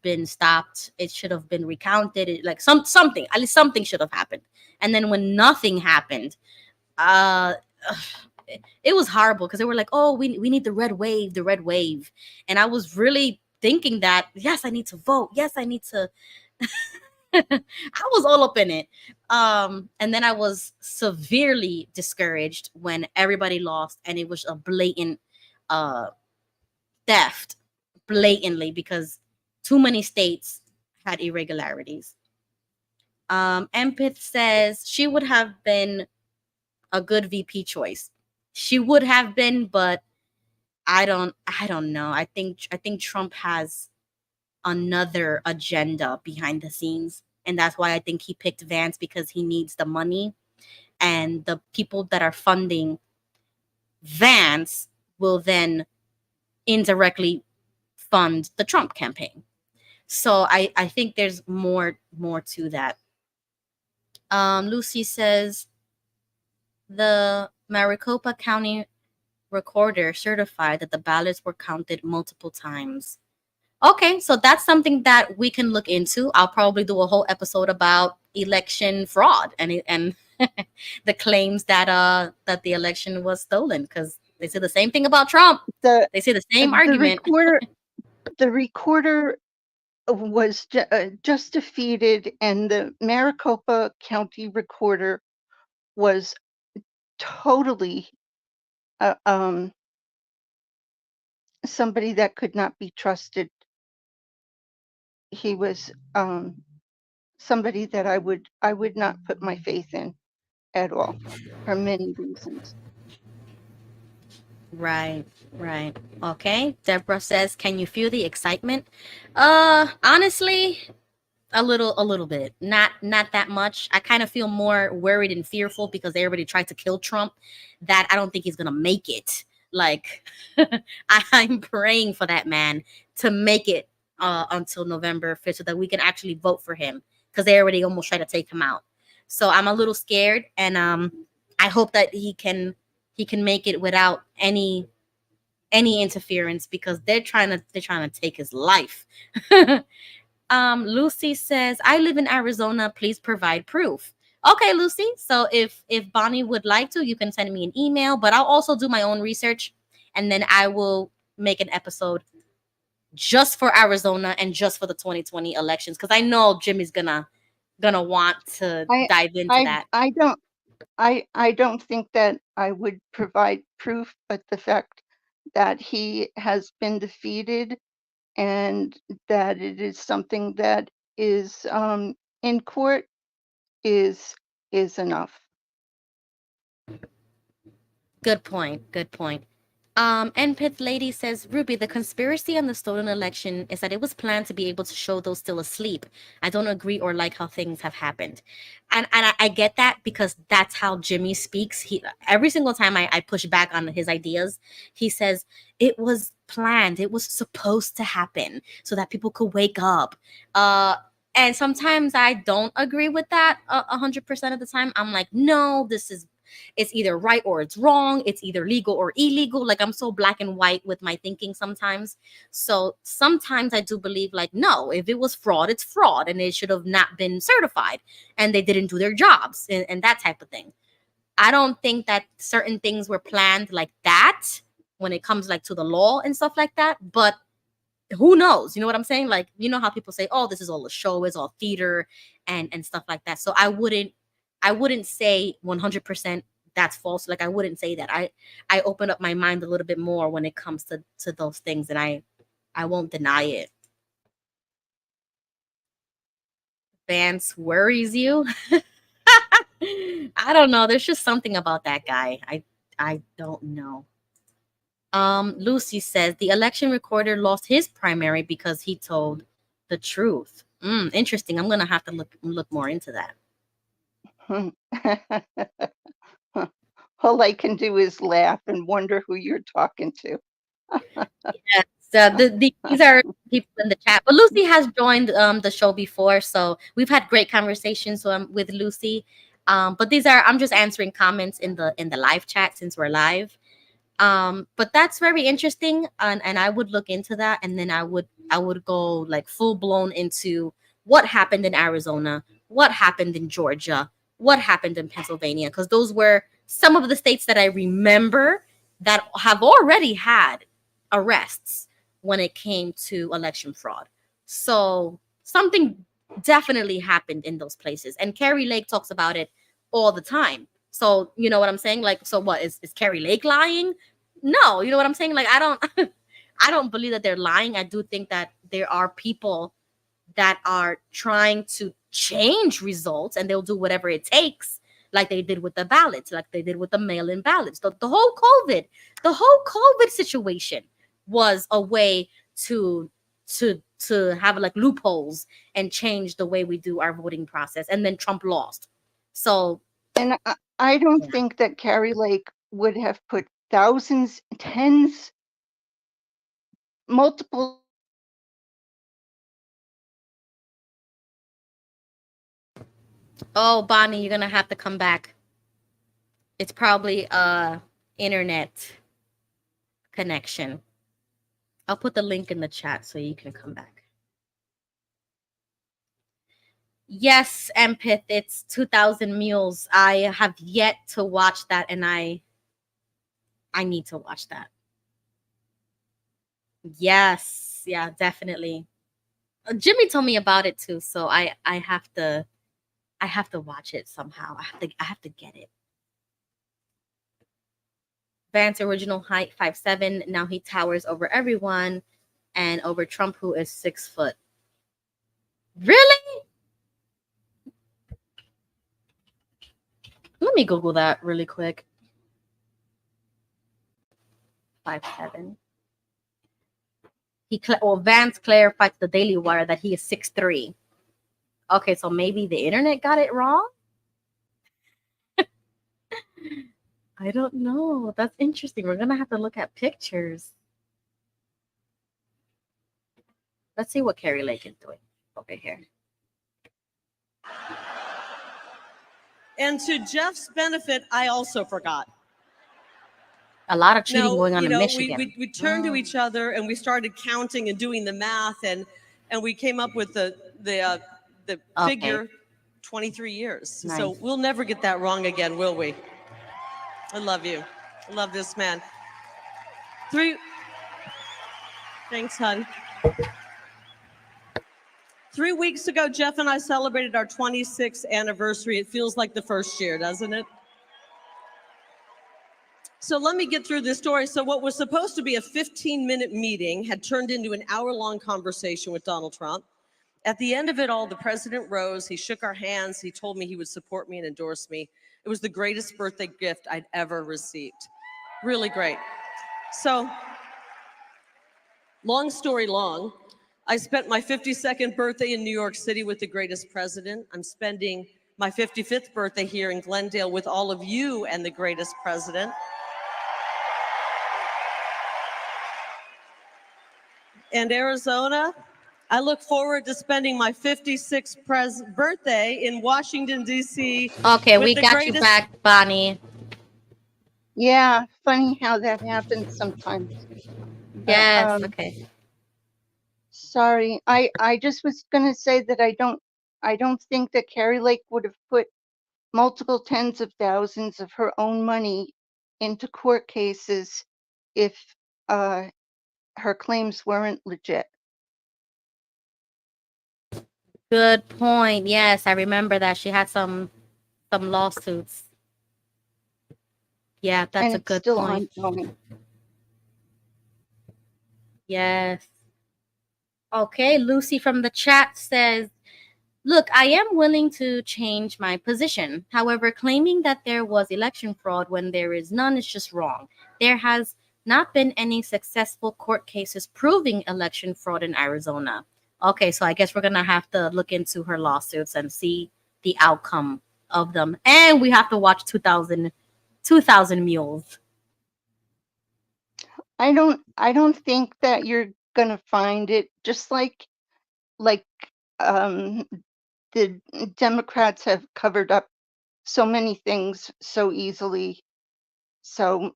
been stopped. It should have been recounted. Like something, at least something should have happened. And then when nothing happened, it was horrible because they were like, oh, we need the red wave. And I was really thinking that, yes, I need to vote. Yes, I need to. I was all up in it. And then I was severely discouraged when everybody lost and it was a blatant theft, blatantly, because too many states had irregularities. Empith says she would have been a good VP choice. She would have been, but I don't know. I think Trump has another agenda behind the scenes, and that's why I think he picked Vance, because he needs the money, and the people that are funding Vance will then indirectly fund the Trump campaign. So I think there's more to that. Lucy says the Maricopa County recorder certified that the ballots were counted multiple times. Okay, so that's something that we can look into. I'll probably do a whole episode about election fraud and the claims that the election was stolen, because they say the same thing about Trump. They say the same argument. The recorder was just defeated, and the Maricopa County recorder was totally somebody that could not be trusted. He was somebody that I would not put my faith in at all for many reasons. Right, right. Okay. Deborah says, "Can you feel the excitement?" Honestly, a little bit. Not that much. I kind of feel more worried and fearful because they already tried to kill Trump, that I don't think he's gonna make it. Like, I'm praying for that man to make it until November 5th so that we can actually vote for him, because they already almost tried to take him out. So I'm a little scared, and I hope that he can make it without any interference, because they're trying to take his life. Lucy says, "I live in Arizona. Please provide proof." Okay, Lucy. So if Bonnie would like to, you can send me an email, but I'll also do my own research, and then I will make an episode just for Arizona and just for the 2020 elections, because I know Jimmy's gonna want to dive into that. I don't think that I would provide proof, but the fact that he has been defeated and that it is something that is in court is enough. Good point. Good point. Pith Lady says, "Ruby, the conspiracy on the stolen election is that it was planned to be able to show those still asleep. I don't agree or like how things have happened." And I get that, because that's how Jimmy speaks. He, every single time I push back on his ideas, he says it was planned. It was supposed to happen so that people could wake up. And sometimes I don't agree with that 100% of the time. I'm like, no, it's either right or it's wrong. It's either legal or illegal. Like, I'm so black and white with my thinking sometimes. So sometimes I do believe, like, no, if it was fraud, it's fraud, and it should have not been certified, and they didn't do their jobs, and that type of thing. I don't think that certain things were planned like that when it comes like to the law and stuff like that. But who knows? You know what I'm saying? Like, you know how people say, oh, this is all a show, it's all theater and stuff like that. So I wouldn't say 100% that's false. Like, I wouldn't say that. I open up my mind a little bit more when it comes to those things, and I won't deny it. Vance worries you. I don't know. There's just something about that guy. I don't know. Lucy says the election recorder lost his primary because he told the truth. Interesting. I'm gonna have to look more into that. All I can do is laugh and wonder who you're talking to. Yes, these are people in the chat, but Lucy has joined the show before, so we've had great conversations with Lucy. But I'm just answering comments in the live chat since we're live. But that's very interesting, and I would look into that, and then I would go like full blown into what happened in Arizona, what happened in Georgia, what happened in Pennsylvania, because those were some of the states that I remember that have already had arrests when it came to election fraud. So something definitely happened in those places, and Kari Lake talks about it all the time. So you know what I'm saying? Like, so what is Kari Lake lying? No, you know what I'm saying? Like, I don't believe that they're lying. I do think that there are people that are trying to change results, and they'll do whatever it takes, like they did with the ballots, like they did with the mail-in ballots. The whole COVID situation was a way to have like loopholes and change the way we do our voting process. And then Trump lost. So, and I don't think that Kari Lake would have put thousands, tens, multiple. Oh, Bonnie, you're gonna have to come back. It's probably internet connection. I'll put the link in the chat so you can come back. Yes, Empith, it's 2,000 Mules. I have yet to watch that, and I need to watch that. Yes, yeah, definitely. Jimmy told me about it too, so I have to watch it somehow. I have to get it. Vance original height 5'7". Now he towers over everyone and over Trump, who is 6 foot. Really? Let me Google that really quick. 5'7". Vance clarified to the Daily Wire that he is 6'3". Okay, so maybe the internet got it wrong? I don't know. That's interesting. We're going to have to look at pictures. Let's see what Kari Lake is doing over here. And to Jeff's benefit, I also forgot. A lot of cheating going on in Michigan. We turned to each other and we started counting and doing the math, and we came up with the figure 23 years. Nice. So we'll never get that wrong again, will we? I love you. I love this man. Thanks, hon. 3 weeks ago, Jeff and I celebrated our 26th anniversary. It feels like the first year, doesn't it? So let me get through this story. So what was supposed to be a 15-minute meeting had turned into an hour-long conversation with Donald Trump. At the end of it all, the president rose. He shook our hands. He told me he would support me and endorse me. It was the greatest birthday gift I'd ever received. Really great. So, long story long, I spent my 52nd birthday in New York City with the greatest president. I'm spending my 55th birthday here in Glendale with all of you and the greatest president. And Arizona, I look forward to spending my 56th birthday in Washington, D.C. Okay, we got you back, Bonnie. Yeah, funny how that happens sometimes. Yes, okay. Sorry, I just was gonna say that I don't think that Kari Lake would have put multiple tens of thousands of her own money into court cases if her claims weren't legit. Good point. Yes, I remember that she had some lawsuits. Yeah, that's a good point. Ongoing. Yes. Okay, Lucy from the chat says, look, I am willing to change my position. However, claiming that there was election fraud when there is none is just wrong. There has not been any successful court cases proving election fraud in Arizona. Okay, so I guess we're going to have to look into her lawsuits and see the outcome of them. And we have to watch 2000 Mules. I don't think that you're gonna find it, just like the Democrats have covered up so many things so easily. So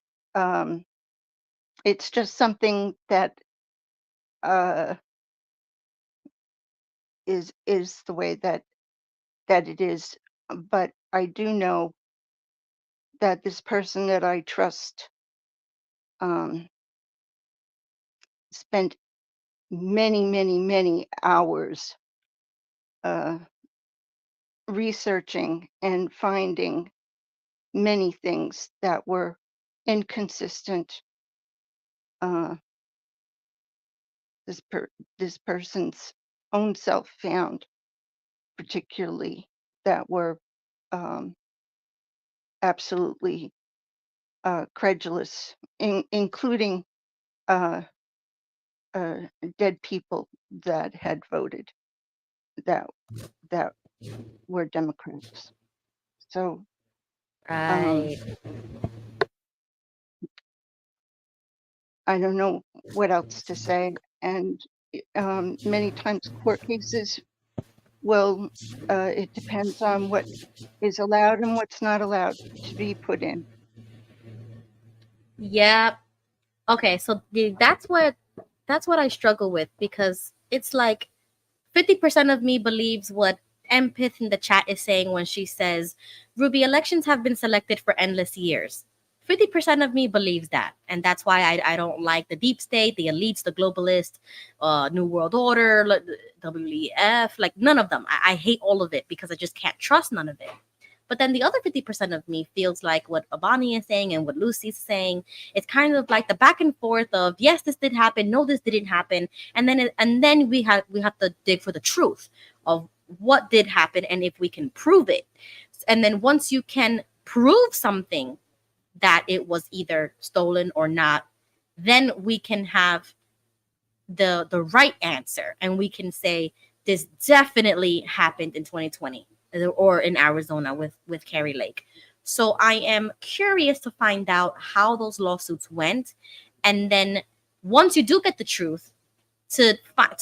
it's just something that is the way that it is. But I do know that this person that I trust spent many hours researching and finding many things that were inconsistent. This person's own self found, particularly, that were absolutely credulous, including dead people that had voted that were Democrats. So Right. I don't know what else to say. And many times court cases, well, it depends on what is allowed and what's not allowed to be put in. Yeah. Okay, so that's what I struggle with, because it's like 50% of me believes what Empith in the chat is saying when she says, Ruby, elections have been selected for endless years. 50% of me believes that. And that's why I don't like the deep state, the elites, the globalists, New World Order, WEF, like none of them. I hate all of it because I just can't trust none of it. But then the other 50% of me feels like what Abani is saying and what Lucy's saying. It's kind of like the back and forth of, yes, this did happen. No, this didn't happen. And then we have to dig for the truth of what did happen and if we can prove it. And then once you can prove something that it was either stolen or not, then we can have the right answer, and we can say this definitely happened in 2020 or in Arizona with Kari Lake. So I am curious to find out how those lawsuits went, and then once you do get the truth, to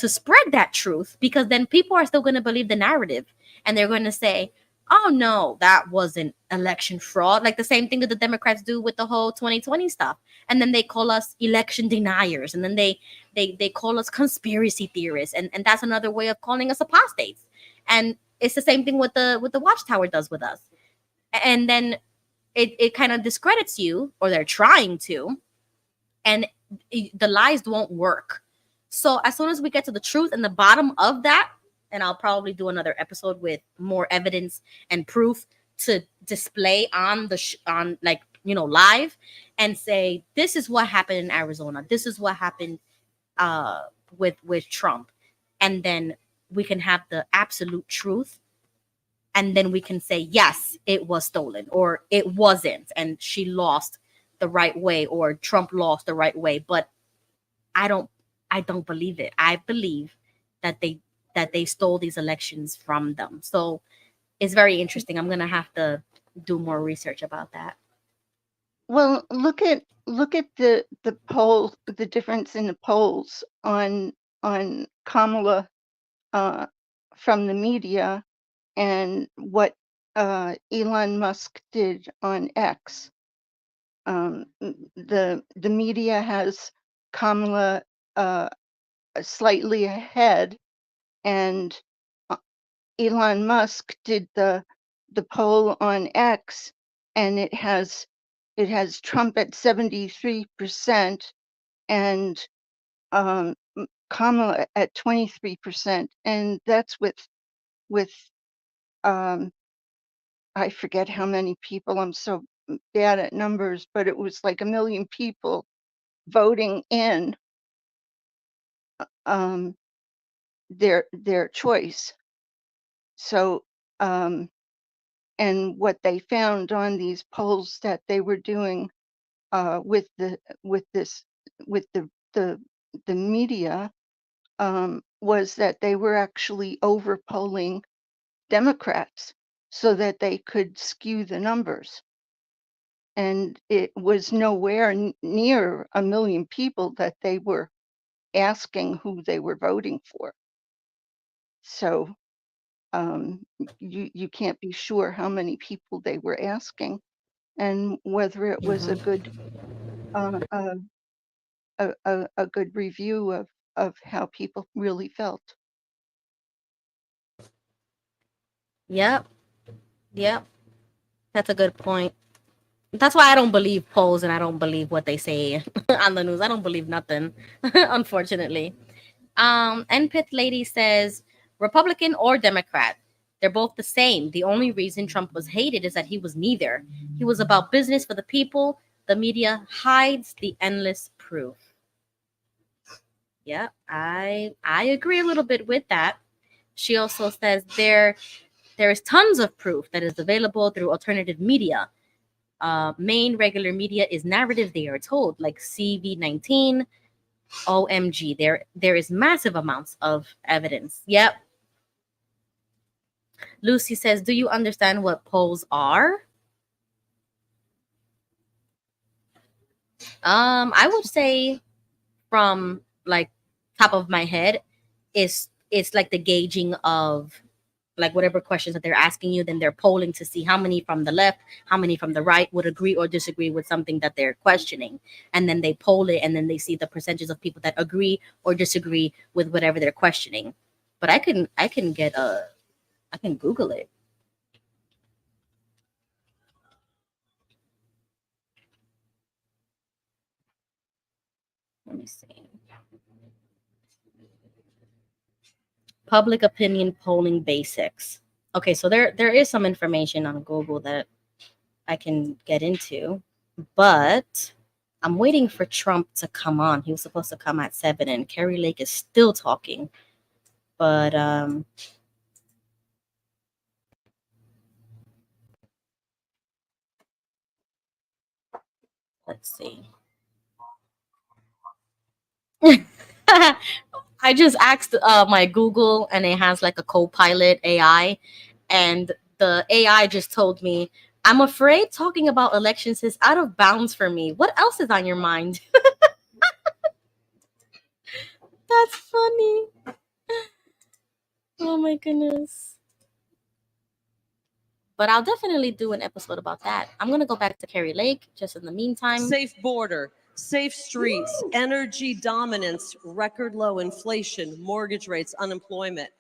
spread that truth, because then people are still going to believe the narrative, and they're going to say, oh no, that wasn't election fraud, like the same thing that the Democrats do with the whole 2020 stuff. And then they call us election deniers, and then they call us conspiracy theorists, and that's another way of calling us apostates. And it's the same thing with the Watchtower does with us. And then it kind of discredits you, or they're trying to, and the lies won't work. So as soon as we get to the truth and the bottom of that, and I'll probably do another episode with more evidence and proof to display on live, and say, this is what happened in Arizona. This is what happened with Trump. And then we can have the absolute truth. And then we can say, yes, it was stolen, or it wasn't, and she lost the right way, or Trump lost the right way. But I don't believe it. I believe that they stole these elections from them. So it's very interesting. I'm going to have to do more research about that. Well, look at the poll, the difference in the polls on Kamala from the media, and what Elon Musk did on X. The media has Kamala slightly ahead, and Elon Musk did the poll on X, and it has Trump at 73% and Kamala at 23%, and that's with I forget how many people. I'm so bad at numbers, but it was like 1 million people voting in their choice. So and what they found on these polls that they were doing with the media was that they were actually overpolling Democrats so that they could skew the numbers. And it was nowhere near 1 million people that they were asking who they were voting for. So you can't be sure how many people they were asking, and whether it was a good a good review of how people really felt. Yep. That's a good point. That's why I don't believe polls, and I don't believe what they say on the news. I don't believe nothing, unfortunately. NPith Lady says, Republican or Democrat, they're both the same. The only reason Trump was hated is that he was neither. He was about business for the people. The media hides the endless proof. Yeah, I agree a little bit with that. She also says there is tons of proof that is available through alternative media. Main regular media is narrative, they are told, like CV19, OMG. There is massive amounts of evidence. Yep. Lucy says, do you understand what polls are? I would say from like top of my head it's like the gauging of like whatever questions that they're asking you, then they're polling to see how many from the left, how many from the right would agree or disagree with something that they're questioning. And then they poll it, and then they see the percentages of people that agree or disagree with whatever they're questioning. But I can Google it. Let me see. Public opinion polling basics. Okay, so there is some information on Google that I can get into, but I'm waiting for Trump to come on. He was supposed to come at 7, and Kari Lake is still talking. But Let's see. I just asked my Google, and it has like a co-pilot AI, and the AI just told me, I'm afraid talking about elections is out of bounds for me. What else is on your mind? That's funny. Oh my goodness. But I'll definitely do an episode about that. I'm going to go back to Kari Lake just in the meantime. Safe border, safe streets, energy dominance, record low inflation, mortgage rates, unemployment.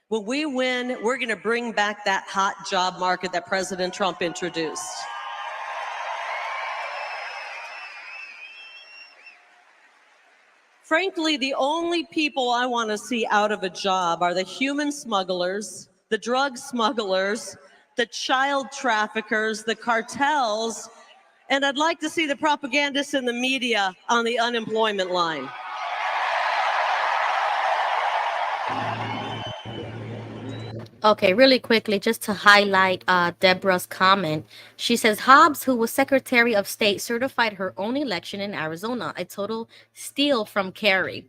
When we win, we're going to bring back that hot job market that President Trump introduced. Frankly, the only people I want to see out of a job are the human smugglers, the drug smugglers, the child traffickers, the cartels, and I'd like to see the propagandists in the media on the unemployment line. Okay, really quickly, just to highlight Deborah's comment. She says, Hobbs, who was Secretary of State, certified her own election in Arizona, a total steal from Kari.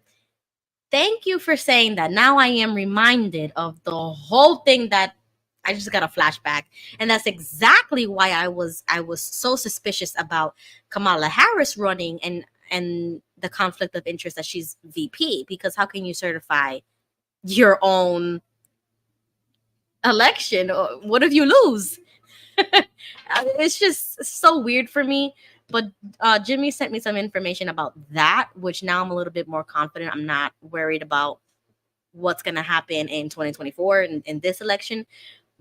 Thank you for saying that. Now I am reminded of the whole thing that I just got a flashback. And that's exactly why I was so suspicious about Kamala Harris running and the conflict of interest that she's VP, because how can you certify your own election? What if you lose? It's just so weird for me. But Jimmy sent me some information about that, which now I'm a little bit more confident. I'm not worried about what's going to happen in 2024 in this election.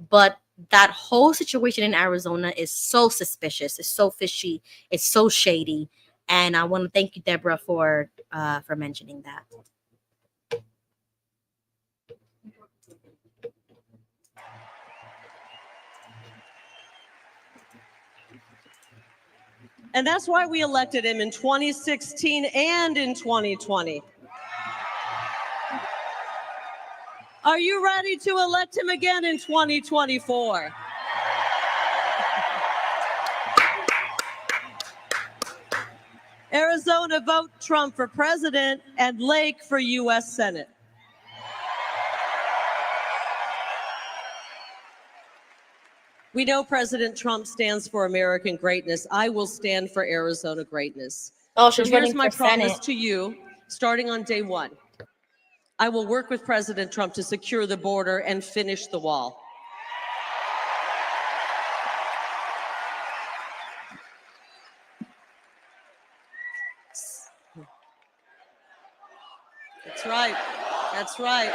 But that whole situation in Arizona is so suspicious. It's so fishy. It's so shady. And I want to thank you, Deborah, for mentioning that. And that's why we elected him in 2016 and in 2020. Are you ready to elect him again in 2024? Arizona, vote Trump for president and Lake for U.S. Senate. We know President Trump stands for American greatness. I will stand for Arizona greatness. Oh, she's running here's my for promise Senate. to you, starting on day one. I will work with President Trump to secure the border and finish the wall. That's right. That's right.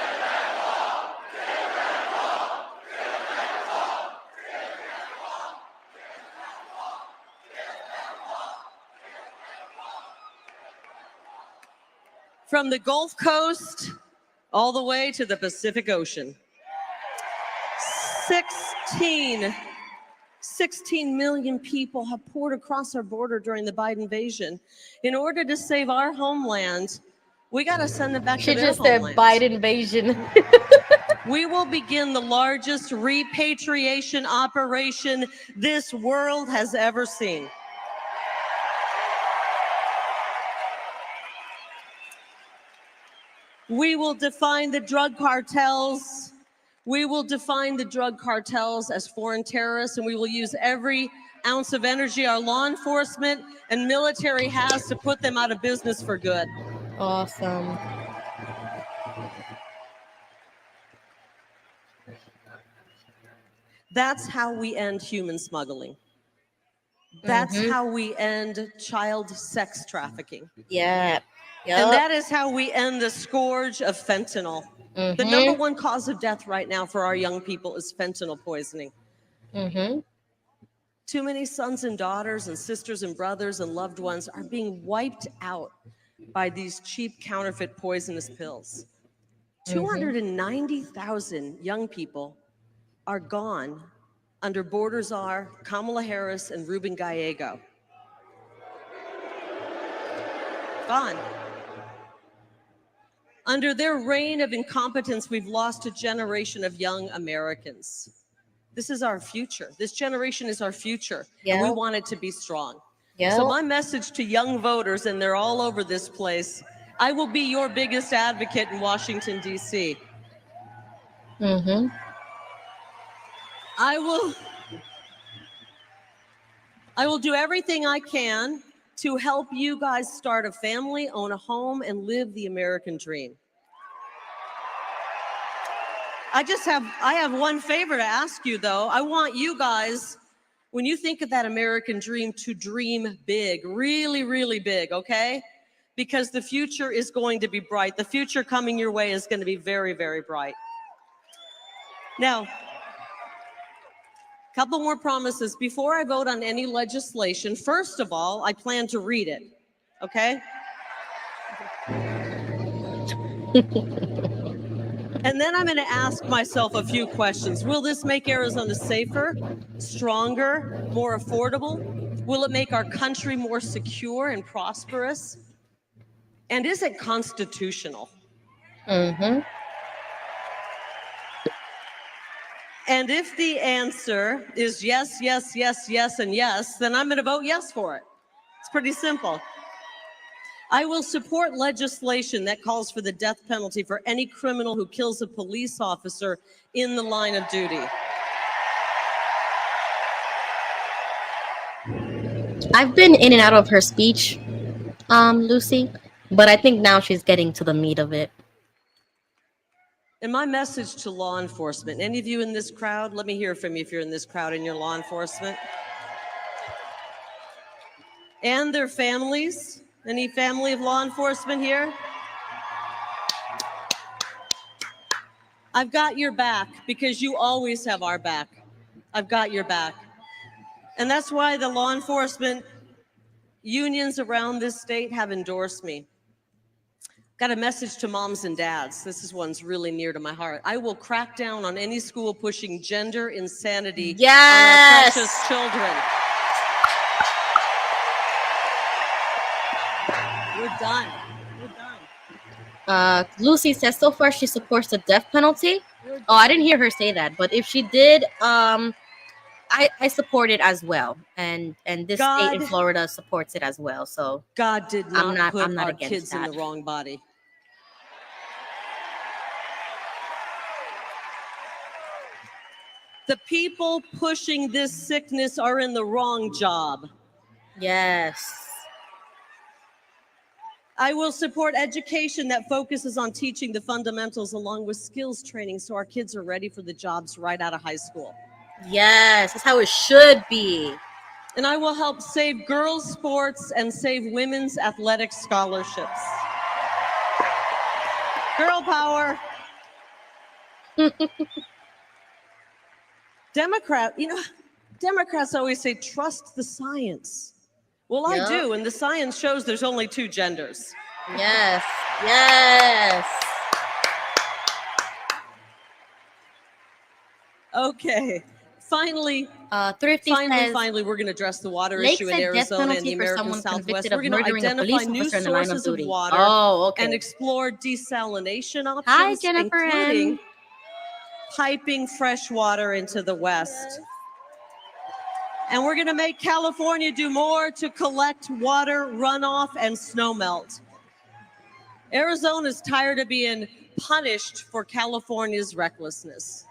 From the Gulf Coast all the way to the Pacific Ocean. 16 million people have poured across our border during the Biden invasion. In order to save our homeland, we got to send them back to their homelands. She just said Biden invasion. We will begin the largest repatriation operation this world has ever seen. We will define the drug cartels. We will define the drug cartels as foreign terrorists, and we will use every ounce of energy our law enforcement and military has to put them out of business for good. Awesome. That's how we end human smuggling. That's how we end child sex trafficking. Yeah. Yep. And that is how we end the scourge of fentanyl. The number one cause of death right now for our young people is fentanyl poisoning. Too many sons and daughters and sisters and brothers and loved ones are being wiped out by these cheap counterfeit poisonous pills. 290,000 young people are gone under border czar Kamala Harris and Ruben Gallego. Gone. Under their reign of incompetence, we've lost a generation of young Americans. This is our future. This generation is our future. Yeah. And we want it to be strong. Yeah. So my message to young voters, and they're all over this place, I will be your biggest advocate in Washington, D.C. Mm-hmm. I will do everything I can to help you guys start a family, own a home, and live the American dream. I have one favor to ask you, though. I want you guys, when you think of that American dream, to dream big, really, really big, okay? Because the future is going to be bright. The future coming your way is going to be very, very bright. Now, a couple more promises. Before I vote on any legislation, first of all, I plan to read it, okay? And then I'm going to ask myself a few questions. Will this make Arizona safer, stronger, more affordable? Will it make our country more secure and prosperous? And is it constitutional? Mm-hmm. And if the answer is yes, yes, yes, yes, and yes, then I'm going to vote yes for it. It's pretty simple. I will support legislation that calls for the death penalty for any criminal who kills a police officer in the line of duty. I've been in and out of her speech, Lucy, but I think now she's getting to the meat of it. And my message to law enforcement, any of you in this crowd, let me hear from you if you're in this crowd and you're law enforcement. And their families. Any family of law enforcement here? I've got your back because you always have our back. I've got your back. And that's why the law enforcement unions around this state have endorsed me. Got a message to moms and dads. This one's really near to my heart. I will crack down on any school pushing gender insanity on our precious children. We're done. We're done. Lucy says so far she supports the death penalty. Oh, I didn't hear her say that, but if she did, I support it as well, and this state in Florida supports it as well. So God did not put our against kids that. in the wrong body. The people pushing this sickness are in the wrong job. Yes. I will support education that focuses on teaching the fundamentals along with skills training so our kids are ready for the jobs right out of high school. Yes, that's how it should be. And I will help save girls' sports and save women's athletic scholarships. Girl power. Democrats always say, trust the science. Well, I do, and the science shows there's only two genders. Yes, yes. Okay, finally, finally, we're going to address the water issue in Arizona and the American Southwest. We're going to identify new sources of water and explore desalination options, including piping fresh water into the West. And we're going to make California do more to collect water runoff and snowmelt. Arizona's tired of being punished for California's recklessness.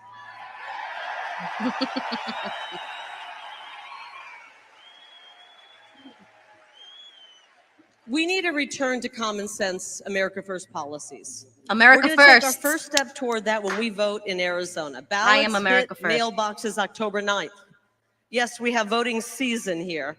We need a return to common sense America First policies. America We're going to take our First. first step toward that when we vote in Arizona. Ballots I am America hit First. mailboxes October 9th. Yes, we have voting season here.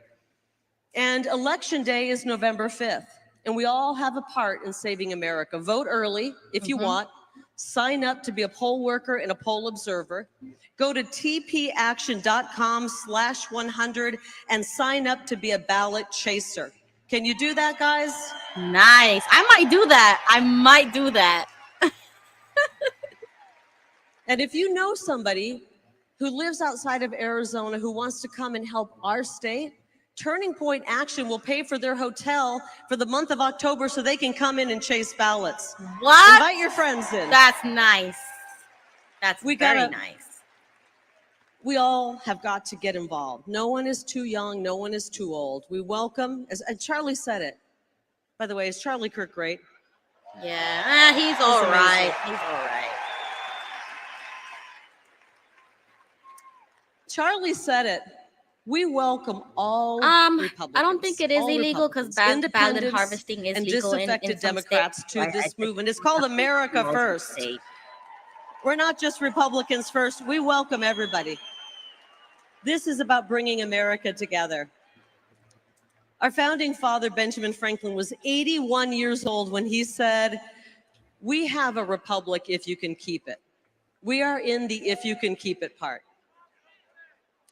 And Election Day is November 5th. And we all have a part in saving America. Vote early if you want. Sign up to be a poll worker and a poll observer. Go to tpaction.com/100 and sign up to be a ballot chaser. Can you do that, guys? Nice. I might do that. And if you know somebody who lives outside of Arizona who wants to come and help our state, Turning Point Action will pay for their hotel for the month of October so they can come in and chase ballots. What? Invite your friends in. That's nice. That's very nice. we all have got to get involved. No one is too young. No one is too old. We welcome, and Charlie said it. By the way, is Charlie Kirk great? Yeah, he's all right. He's all right. Charlie said it. We welcome all Republicans. I don't think it is illegal because ballot harvesting is and legal disaffected in some Democrats states. to this movement. It's called America First. We're not just Republicans first. We welcome everybody. This is about bringing America together. Our founding father, Benjamin Franklin, was 81 years old when he said, "We have a republic if you can keep it." We are in the if you can keep it part.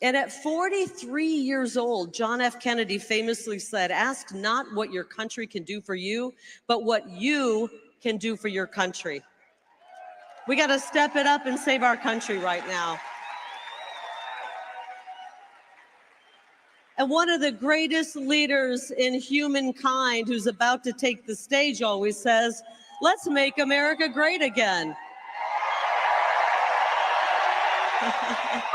And at 43 years old, John F. Kennedy famously said, "Ask not what your country can do for you, but what you can do for your country." We got to step it up and save our country right now. And one of the greatest leaders in humankind who's about to take the stage always says, "Let's make America great again."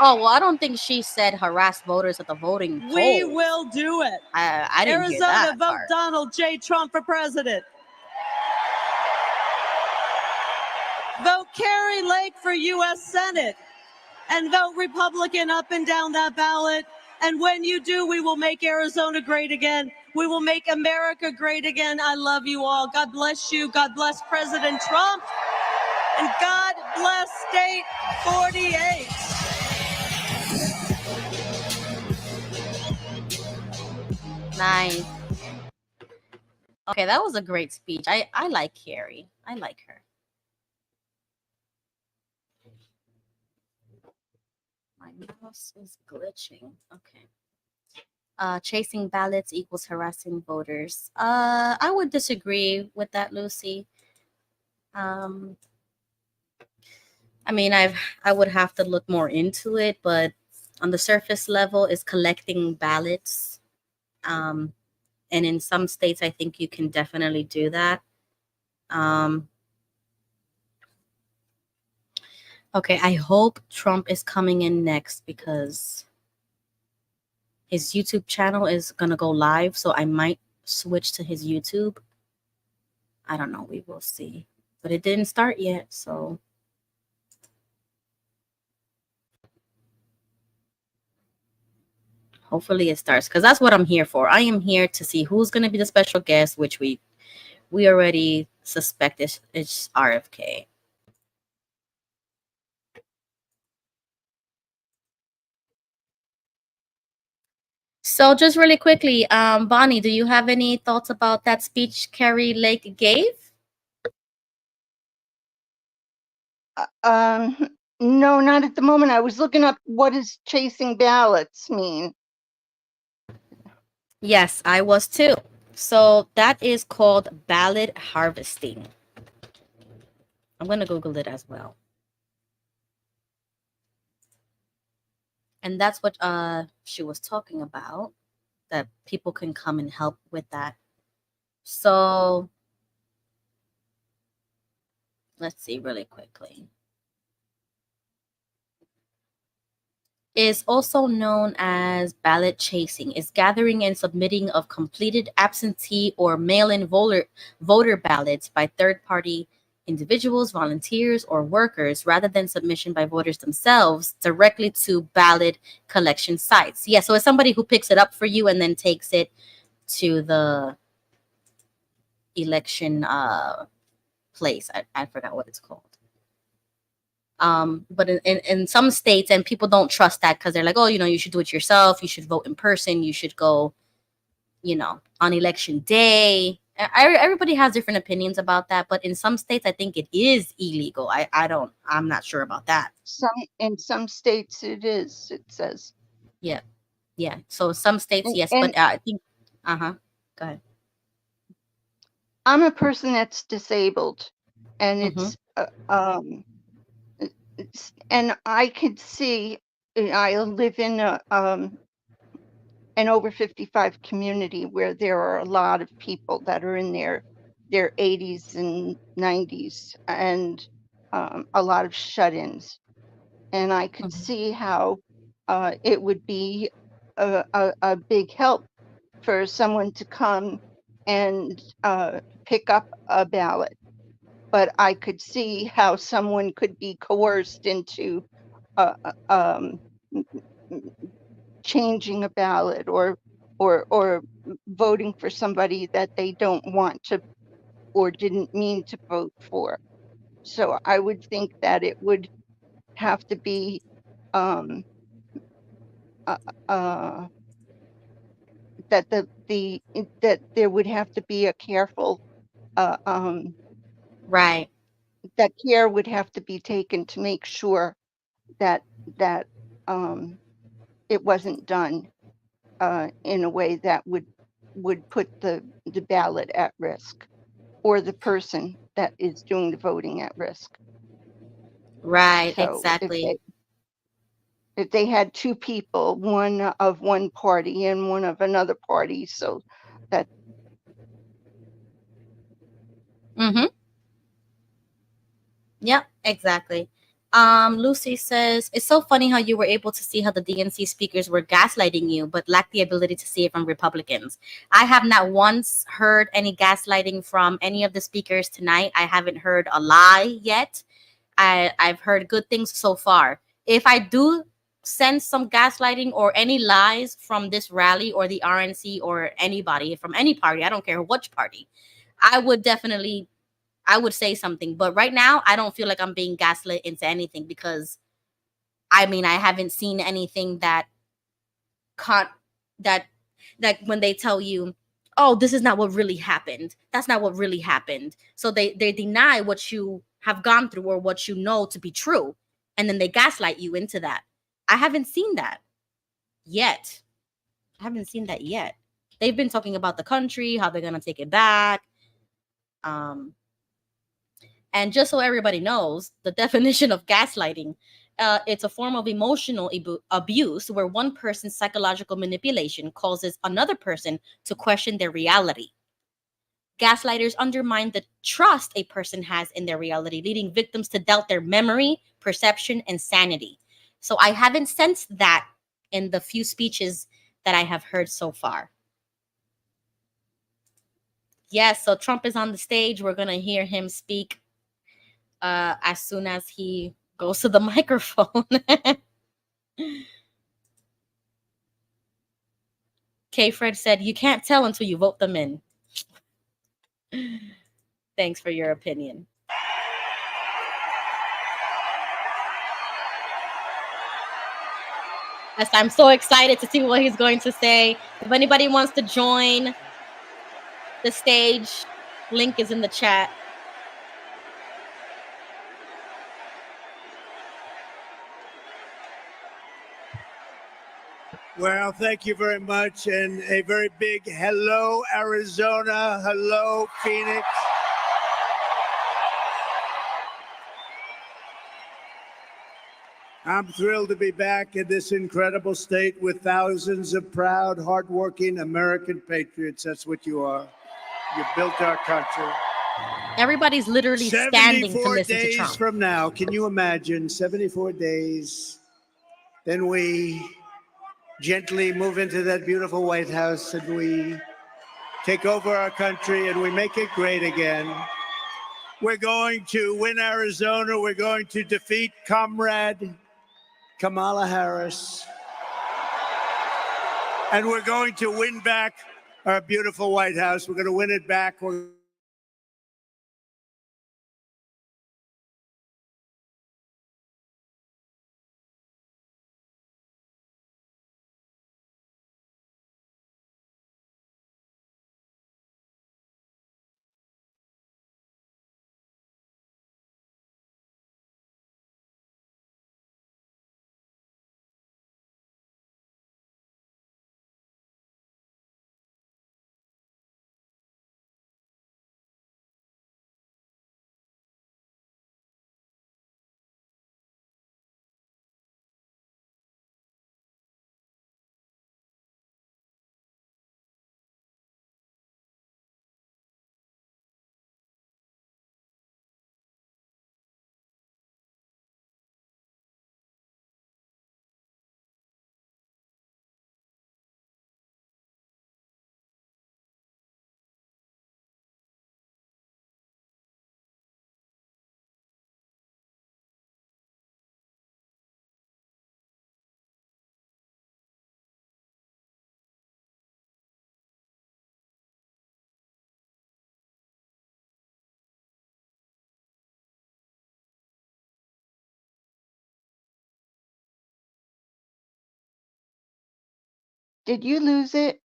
Oh, well, I don't think she said harass voters at the voting polls. We will do it. I didn't Arizona, hear that vote part. Donald J. Trump for president. Vote Kari Lake for U.S. Senate. And vote Republican up and down that ballot. And when you do, we will make Arizona great again. We will make America great again. I love you all. God bless you. God bless President Trump. And God bless State 48. Nice. Okay, that was a great speech. I like Kari. I like her. My mouse is glitching. Okay. Chasing ballots equals harassing voters. I would disagree with that, Lucy. I mean, I would have to look more into it, but on the surface level, is collecting ballots. And in some states, I think you can definitely do that. Okay, I hope Trump is coming in next because his YouTube channel is going to go live, so I might switch to his YouTube. I don't know. We will see. But it didn't start yet, so... hopefully it starts, because that's what I'm here for. I am here to see who's going to be the special guest, which we already suspect it's RFK. So just really quickly, Bonnie, do you have any thoughts about that speech Kari Lake gave? No, not at the moment. I was looking up what does chasing ballots mean. Yes, I was too. So that is called ballot harvesting. I'm going to Google it as well. And that's what she was talking about, that people can come and help with that. So let's see really quickly. Is also known as ballot chasing, is gathering and submitting of completed absentee or mail-in voter ballots by third-party individuals, volunteers, or workers rather than submission by voters themselves directly to ballot collection sites. Yeah, so it's somebody who picks it up for you and then takes it to the election place. I forgot what it's called. But in some states, and people don't trust that because they're like, oh, you should do it yourself. You should vote in person. You should go, on election day. Everybody has different opinions about that. But in some states, I think it is illegal. I'm not sure about that. In some states it is, it says. Yeah. Yeah. So some states, yes. But I think, go ahead. I'm a person that's disabled, and and I could see, I live in an over 55 community where there are a lot of people that are in their 80s and 90s, and a lot of shut-ins. And I could see how it would be a big help for someone to come and pick up a ballot. But I could see how someone could be coerced into changing a ballot or voting for somebody that they don't want to or didn't mean to vote for. So I would think that it would have to be that that there would have to be a careful Right. that care would have to be taken to make sure that it wasn't done in a way that would put the ballot at risk or the person that is doing the voting at risk. Right, So exactly. if they had two people, one of one party and one of another party, so that Yep, exactly. Lucy says, it's so funny how you were able to see how the DNC speakers were gaslighting you, but lacked the ability to see it from Republicans. I have not once heard any gaslighting from any of the speakers tonight. I haven't heard a lie yet. I've heard good things so far. If I do sense some gaslighting or any lies from this rally or the RNC or anybody from any party, I don't care which party, I would say something. But right now, I don't feel like I'm being gaslit into anything because, I mean, I haven't seen anything that when they tell you, oh, this is not what really happened. That's not what really happened. So they deny what you have gone through or what you know to be true. And then they gaslight you into that. I haven't seen that yet. They've been talking about the country, how they're going to take it back. And just so everybody knows, the definition of gaslighting, it's a form of emotional abuse where one person's psychological manipulation causes another person to question their reality. Gaslighters undermine the trust a person has in their reality, leading victims to doubt their memory, perception, and sanity. So I haven't sensed that in the few speeches that I have heard so far. Yes, so Trump is on the stage. We're going to hear him speak as soon as he goes to the microphone. K. Fred said, you can't tell until you vote them in. Thanks for your opinion. Yes, I'm so excited to see what he's going to say. If anybody wants to join the stage, link is in the chat. Well, thank you very much. And a very big hello, Arizona. Hello, Phoenix. I'm thrilled to be back in this incredible state with thousands of proud, hardworking American patriots. That's what you are. You built our country. Everybody's literally standing to listen to 74 Trump. days from now, can you imagine 74 days? Then we gently move into that beautiful White House and we take over our country and we make it great again. We're going to win Arizona. We're going to defeat Comrade Kamala Harris. And we're going to win back our beautiful White House. We're going to win it back. Did you lose it?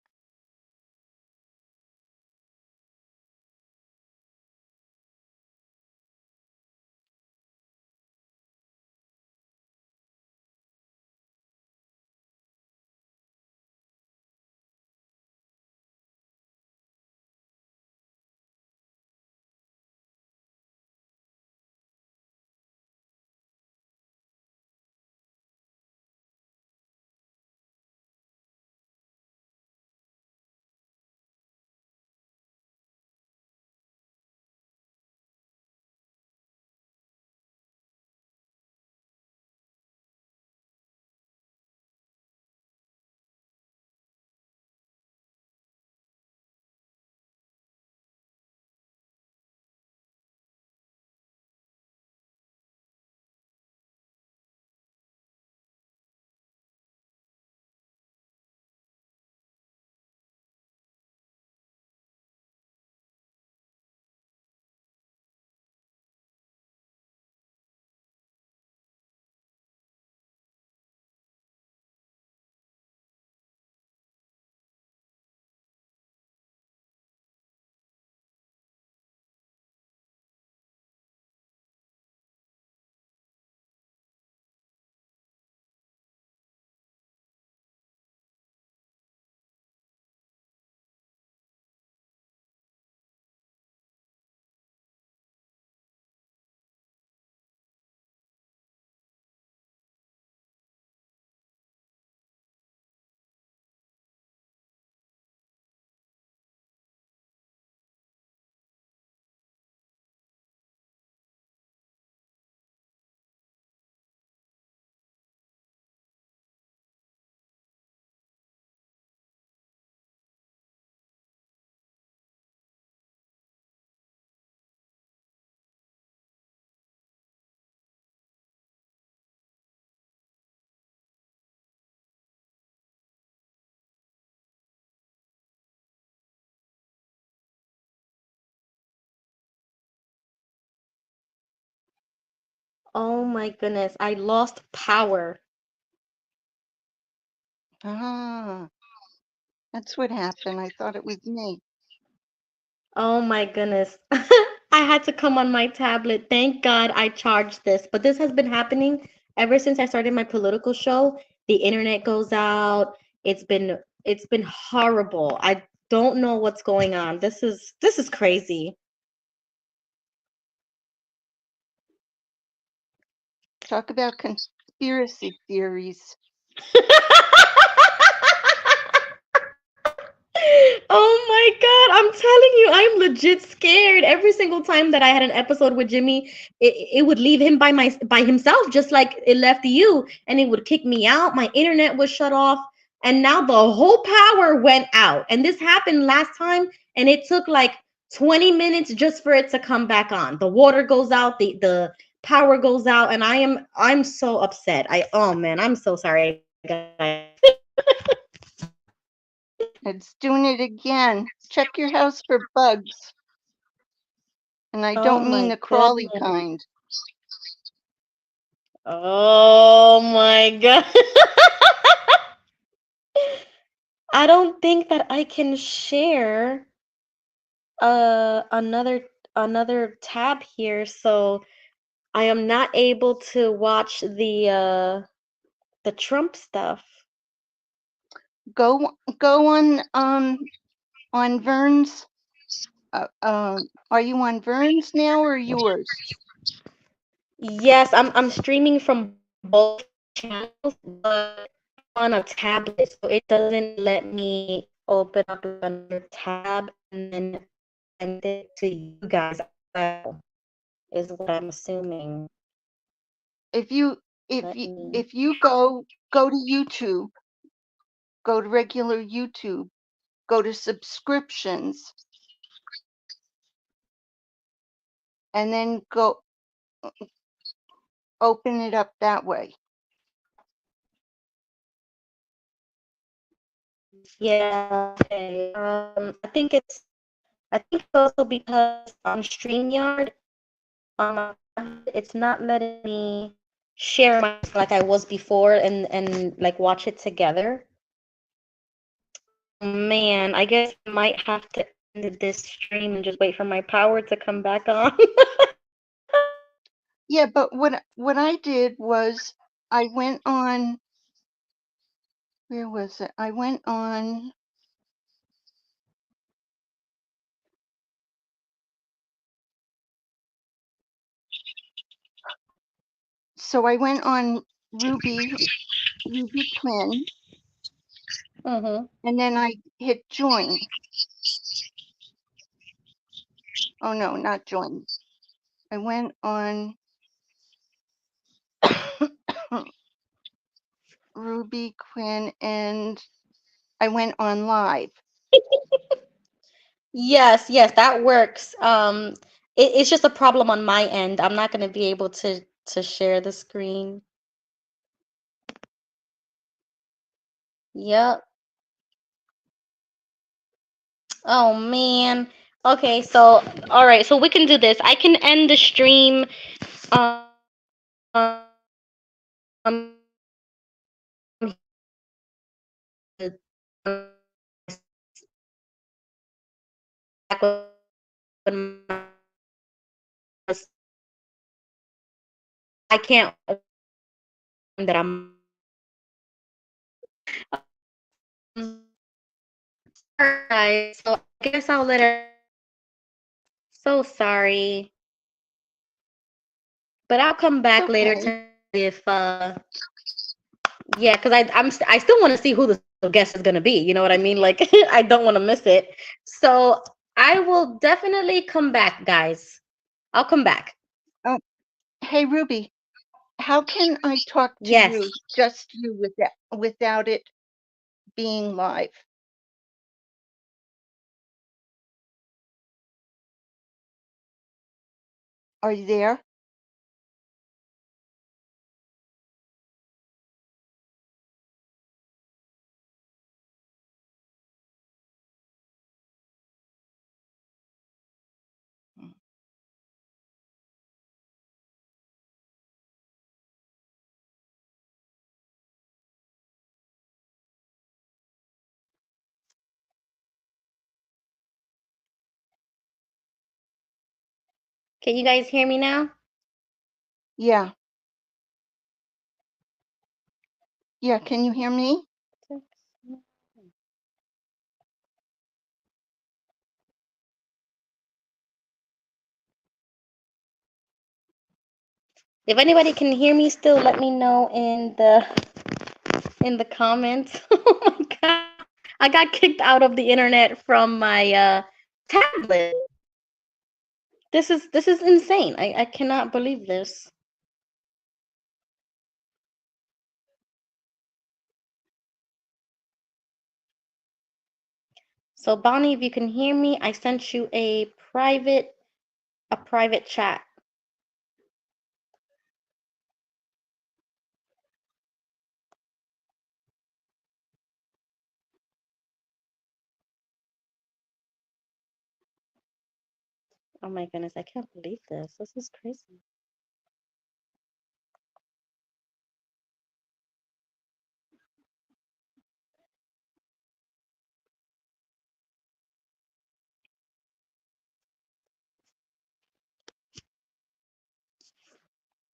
Oh my goodness, I lost power. Ah, that's what happened. I thought it was me. Oh my goodness. I had to come on my tablet. Thank God I charged this. But this has been happening ever since I started my political show. The internet goes out. It's been horrible. I don't know what's going on. This is crazy. Talk about conspiracy theories. Oh my God, I'm telling you, I'm legit scared. Every single time that I had an episode with Jimmy, it would leave him by himself, just like it left you, and it would kick me out. My internet was shut off, and now the whole power went out. And this happened last time, and it took like 20 minutes just for it to come back on. The water goes out, the power goes out, and I'm so upset. Oh man, I'm so sorry, guys. It's doing it again. Check your house for bugs. And I Oh don't mean my the crawly goodness. kind. Oh my God. I don't think that I can share another tab here, so I am not able to watch the Trump stuff. Go on Vern's. Are you on Vern's now or yours? Yes, I'm streaming from both channels, but on a tablet, so it doesn't let me open up another tab and then send it to you guys as well, is what I'm assuming. If you go to YouTube, go to regular YouTube, go to subscriptions, and then go open it up that way. Yeah, okay. I think it's also because on StreamYard, it's not letting me share my like I was before and like watch it together. man, I guess I might have to end this stream and just wait for my power to come back on. Yeah, but what I did was I went on, where was it? I went on, so I went on Ruby Quinn, Mm-hmm. and then I hit join. Oh no, not join. I went on Ruby Quinn and I went on live. Yes, that works. It's just a problem on my end. I'm not gonna be able to share the screen. Yep. Oh man. Okay, so all right, so we can do this. I can end the stream. Um, I can't that I'm. Alright, so I guess I'll let her. So sorry, but I'll come back later Okay. to if yeah, because I still want to see who the guest is gonna be. You know what I mean? Like I don't want to miss it. So I will definitely come back, guys. I'll come back. Oh, hey Ruby, how can I talk to Yes. you, just you, without it being live? Are you there? Can you guys hear me now? Yeah. Yeah, can you hear me? If anybody can hear me still, let me know in the comments. Oh my god. I got kicked out of the internet from my tablet. This is insane. I cannot believe this. So Bonnie, if you can hear me, I sent you a private chat. Oh my goodness, I can't believe this. This is crazy.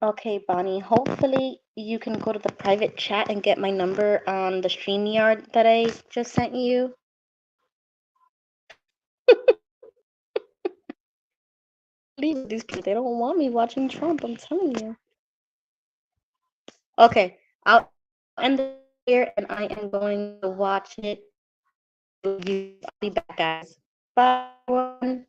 Okay, Bonnie, hopefully you can go to the private chat and get my number on the StreamYard that I just sent you. Leave these people. They don't want me watching Trump, I'm telling you. Okay, I'll end it here and I am going to watch it. I'll be back, guys. Bye, everyone.